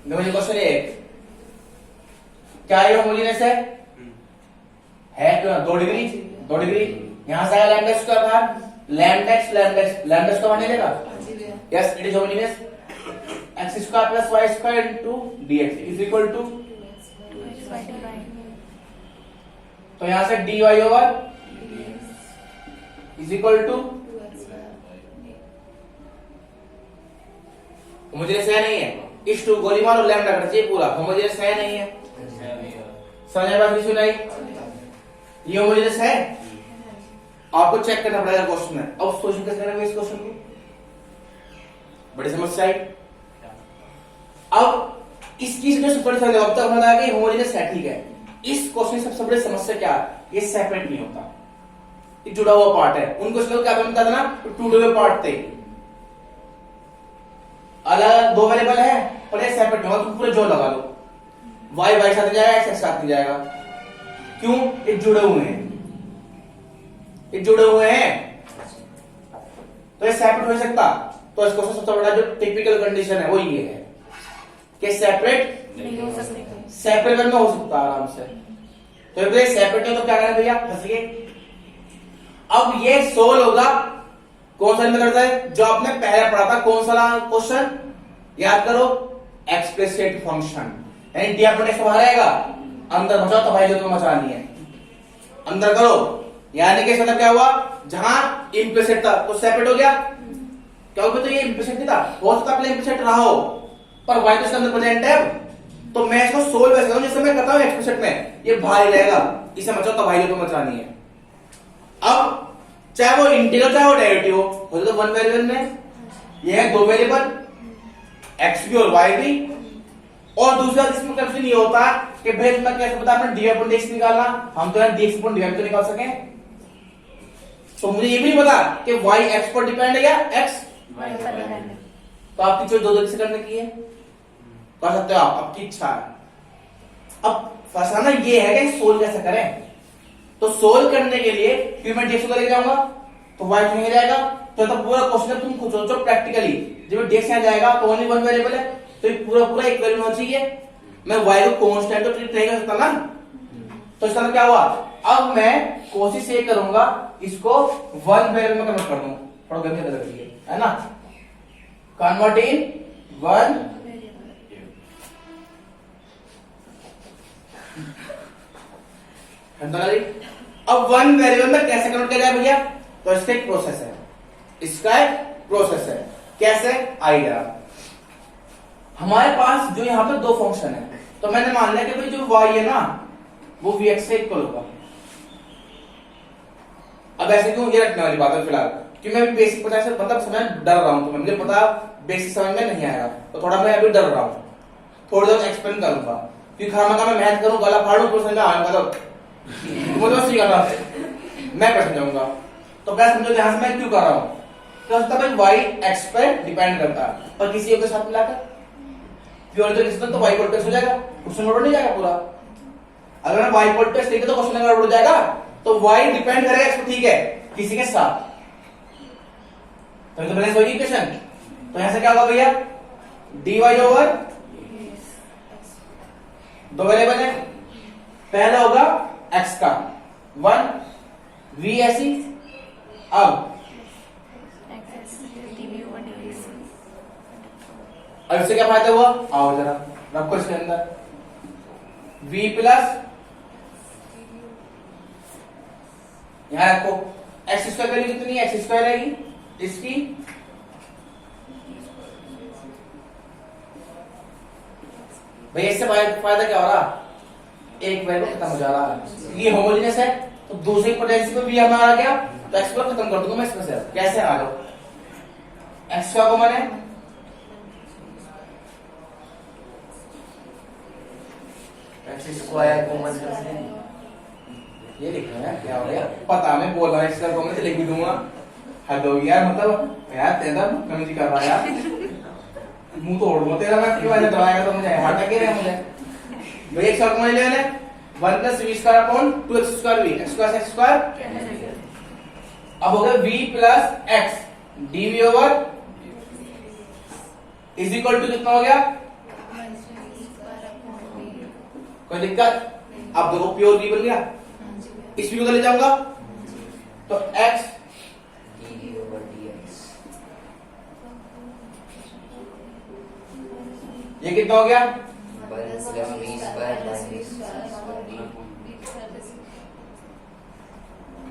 मुझे क्वेश्चन एक, क्या ये होमोजेनियस है क्यों? 2 डिग्री 2 डिग्री, यहां से आया लैम्डा स्क्वायर बाहर, लैम्डा स्क्वायर बने लेगा। Yes it is homogeneous. x square plus y square into dx is equal to, तो यहां से dy over is equal to, homogeneous है नहीं है? इस टू गोली मारो लैम्डा कट चाहिए पूरा, होमोजेनियस है नहीं है? समझ में बात नहीं? ये होमोजेनियस है, आपको चेक करना पड़ेगा क्वेश्चन में। अब सोल्यूशन कैसे करेंगे इस क्वेश्चन को? बड़ी समस्या है। अब इसकी जो थोड़ी सा अब तक बता कि होमोजेनियस है, ठीक है। इस क्वेश्चन की सबसे बड़ी समस्या क्या है? ये सेपरेट नहीं होता, ये जुड़ा हुआ पार्ट है। उन क्वेश्चन को क्या बनता था ना, टूटे हुए पार्ट थे, अलग 2 वेरिएबल है पर ये सेपरेट नहीं होगा। तुम पूरे जोड़ लगा लो, y y साथ जाएगा, x साथ जाएगा। क्यों? ये जुड़े हुए हैं, ये जुड़े हुए हैं, तो ये सेपरेट हो सकता। तो इसको सबसे बड़ा जो टिपिकल कंडीशन है वो ये है कि सेपरेट नहीं हो सकते। सेपरेट करना हो सकता आराम से। तो ये सेपरेट है तो क्या करें भैया, फंसिए। अब ये सोल्व होगा कौन सा मेथड है जो आपने पहले पढ़ा था? कौन सा क्वेश्चन याद करो? एक्सप्लिसिट फंक्शन, यानी डी अपने से बाहर आएगा, अंदर बचाओ तो भाई जो तुम्हें मचानी है अंदर करो। यानी कि मतलब क्या हुआ, जहां इम्प्लिसिट था तो सेपरेट हो गया, क्योंकि तो ये इम्प्लिसिट नहीं था, हो सकता है इम्प्लिसिट रहा हो पर वाई तो इसके अंदर प्रेजेंट है। तो मैं इसको सोल्व ऐसे करूं जैसे मैं करता हूं एक्सप्लिसिट में, ये भाई रहेगा, इसे बचाओ तो भाई जो तुम्हें मचानी है। अब चाहे वो इंटीग्रल चाहे वो डेरिवेटिव हो तो 1 वेरिएबल में ये है 2 वेरिएबल, x भी और y भी। और दूसरा इसमें कंफ्यूजन ये होता है कि भाई तुम्हें कैसे पता आपने dy अपॉन dx निकालना, हम तो यहाँ dx अपॉन dy तो निकाल सके। तो मुझे ये भी नहीं पता कि y x पर डिपेंड है या x, तो आपकी चॉइस 2 तरीके से करने की है, कर सकते हो आप, आपकी इच्छा है। अब फंसाना ये है कि सोल्व कैसे करें। तो सोल्व करने के लिए फिर मैं dx को लेके जाऊंगा तो y तो नहीं जाएगा, तो पूरा क्वेश्चन तुम खुद सोचो प्रैक्टिकली। जब dx यहाँ जाएगा तो ओनली 1 वेरिएबल है, तो ये पूरा एक वैल्यू होना चाहिए। मैं y को कांस्टेंट तो ट्रीट नहीं कर सकता ना, तो इसका मतलब क्या हुआ, अब मैं कोशिश ये करूंगा इसको 1 वेरिएबल में कन्वर्ट कर दूं, थोड़ा गंदे लग रही है ना, कन्वर्ट इन 1 अब 1 वेरिएबल में कैसे कन्वर्ट किया जाए भैया? तो इसका एक प्रोसेस है, इसका एक प्रोसेस है। कैसे? आइडिया, हमारे पास जो यहाँ पे 2 फंक्शन है, तो मैंने मान लिया कि भाई जो y है ना वो vx से इक्वल होगा। अब ऐसे क्यों, ये रखने वाली बात है फिलहाल, कि मैं अभी बेसिक पता है मतलब समझ डर रहा हूं, तो मुझे पता बेसिक समझ में नहीं आएगा, तो थोड़ा मैं अभी डर रहा हूं, थोड़ी देर एक्सप्लेन करूंगा, क्योंकि खामा का मैं मेहनत करूं, गला फाड़ू, तो समझ आएगा तो मुझे बस सीखा मैं कर समझाऊंगा। तो क्या समझो यहां से मैं क्यों कर रहा हूं, क्या होता है भाई y x पर डिपेंड करता है, पर किसी एक के साथ मिलाकर प्योर तो y इक्वल टू x हो जाएगा, क्वेश्चन गड़बड़ नहीं जाएगा पूरा। अगर मैं y इक्वल टू x लिखे तो क्वेश्चन गड़बड़ हो जाएगा, तो y डिपेंड करेगा x पर, ठीक है, किसी के साथ, तो बैलेंस होगी इक्वेशन। तो यहां से क्या होगा भैया, dy ओवर 2 वेरिएबल है, पहला होगा x का 1 v ऐसी, अब इससे क्या फायदा हुआ, आओ जरा रखो इसके अंदर v प्लस, यहां रखो एक्स स्क्वायर वैल्यू कितनी है, एक्स स्क्वायर रहेगी इसकी, भैया इससे फायदा क्या हो रहा, एक वेरिएबल खत्म हो जा रहा है, ये होमोजेनियस है, तो दूसरी पोटेंशियल पे भी हमारा आ गया, तो एक्स को खत्म कर दूंगा मैं इसमें से। कैसे आ लो, एक्स का को मैंने एक्स स्क्वायर कॉमन ये लिखना है, क्या हो गया पता, मैं बोल रहा हूँ एक्स का कॉमन से लिख भी दूंगा, हद हो गया, मतलब यार तेरा कमी कर रहा है यार, मुंह तोड़ दूंगा तेरा, मैं क्यों ऐसे दबाएगा तो मुझे हार्ट अटैक है मुझे। भाई एक्स का कॉमन ले लेना 1 plus v square upon 2x square v, x square x square, अब हो गया v plus x dv over is equal to कितना हो गया कोई दिक्कत? अब देखो प्योर v बन गया, इस v को ले जाऊंगा तो x dv/dx ये कितना हो गया? 1 plus v square minus v square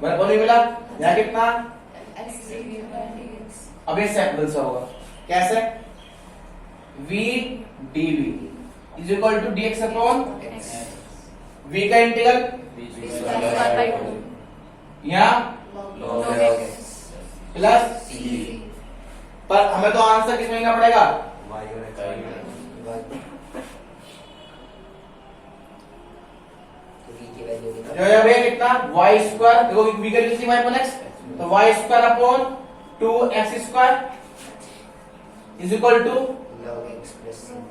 बराबर नहीं मिला? यहाँ कितना? अब ये सिंपल सा होगा, कैसे? v dv is equal to dx upon x v का इंटीग्रल v square by 2 यहाँ log x प्लस c पर हमें तो आंसर किस में लिखना पड़ेगा? y और x v की वैल्यू जो है भैया कितना? y स्क्वायर, देखो v का वैल्यू थी y अपॉन x, तो y square upon 2x square is equal to log x plus c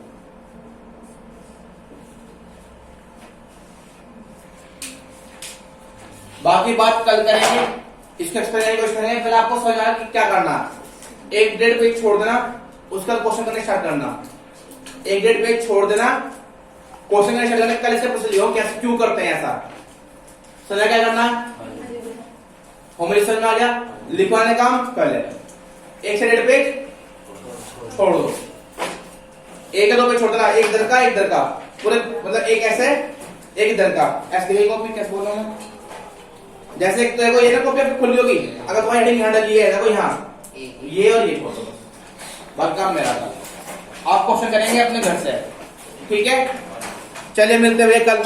बाकी बात कल करेंगे, इसको एक्सप्लेन कोशिश करेंगे। पहले आपको समझना कि क्या करना, एक डेढ़ पेज छोड़ देना, उसका क्वेश्चन करने स्टार्ट करना, एक डेढ़ पेज छोड़ देना, क्वेश्चन करने स्टार्ट करना। कल इससे पूछ लियो कैसे क्यों करते हैं ऐसा, समझा? क्या करना, होमवर्क समझ में आ गया? लिखवाने काम पहले एक से डेढ़ पेज छोड़ दो, एक या दो पेज छोड़ देना, एक इधर का एक इधर का, पूरे मतलब एक ऐसे एक इधर का, ऐसे देखिए कॉपी कैसे बोल रहा हूं मैं। जैसे एक तो देखो ये ना कॉपी आपकी खुली होगी, अगर तुम्हारी हेडिंग यहाँ डाली है, देखो यहाँ ये और ये छोड़ दो, बस काम मेरा था। आप क्वेश्चन करेंगे अपने घर से, ठीक है? चलिए मिलते हुए कल।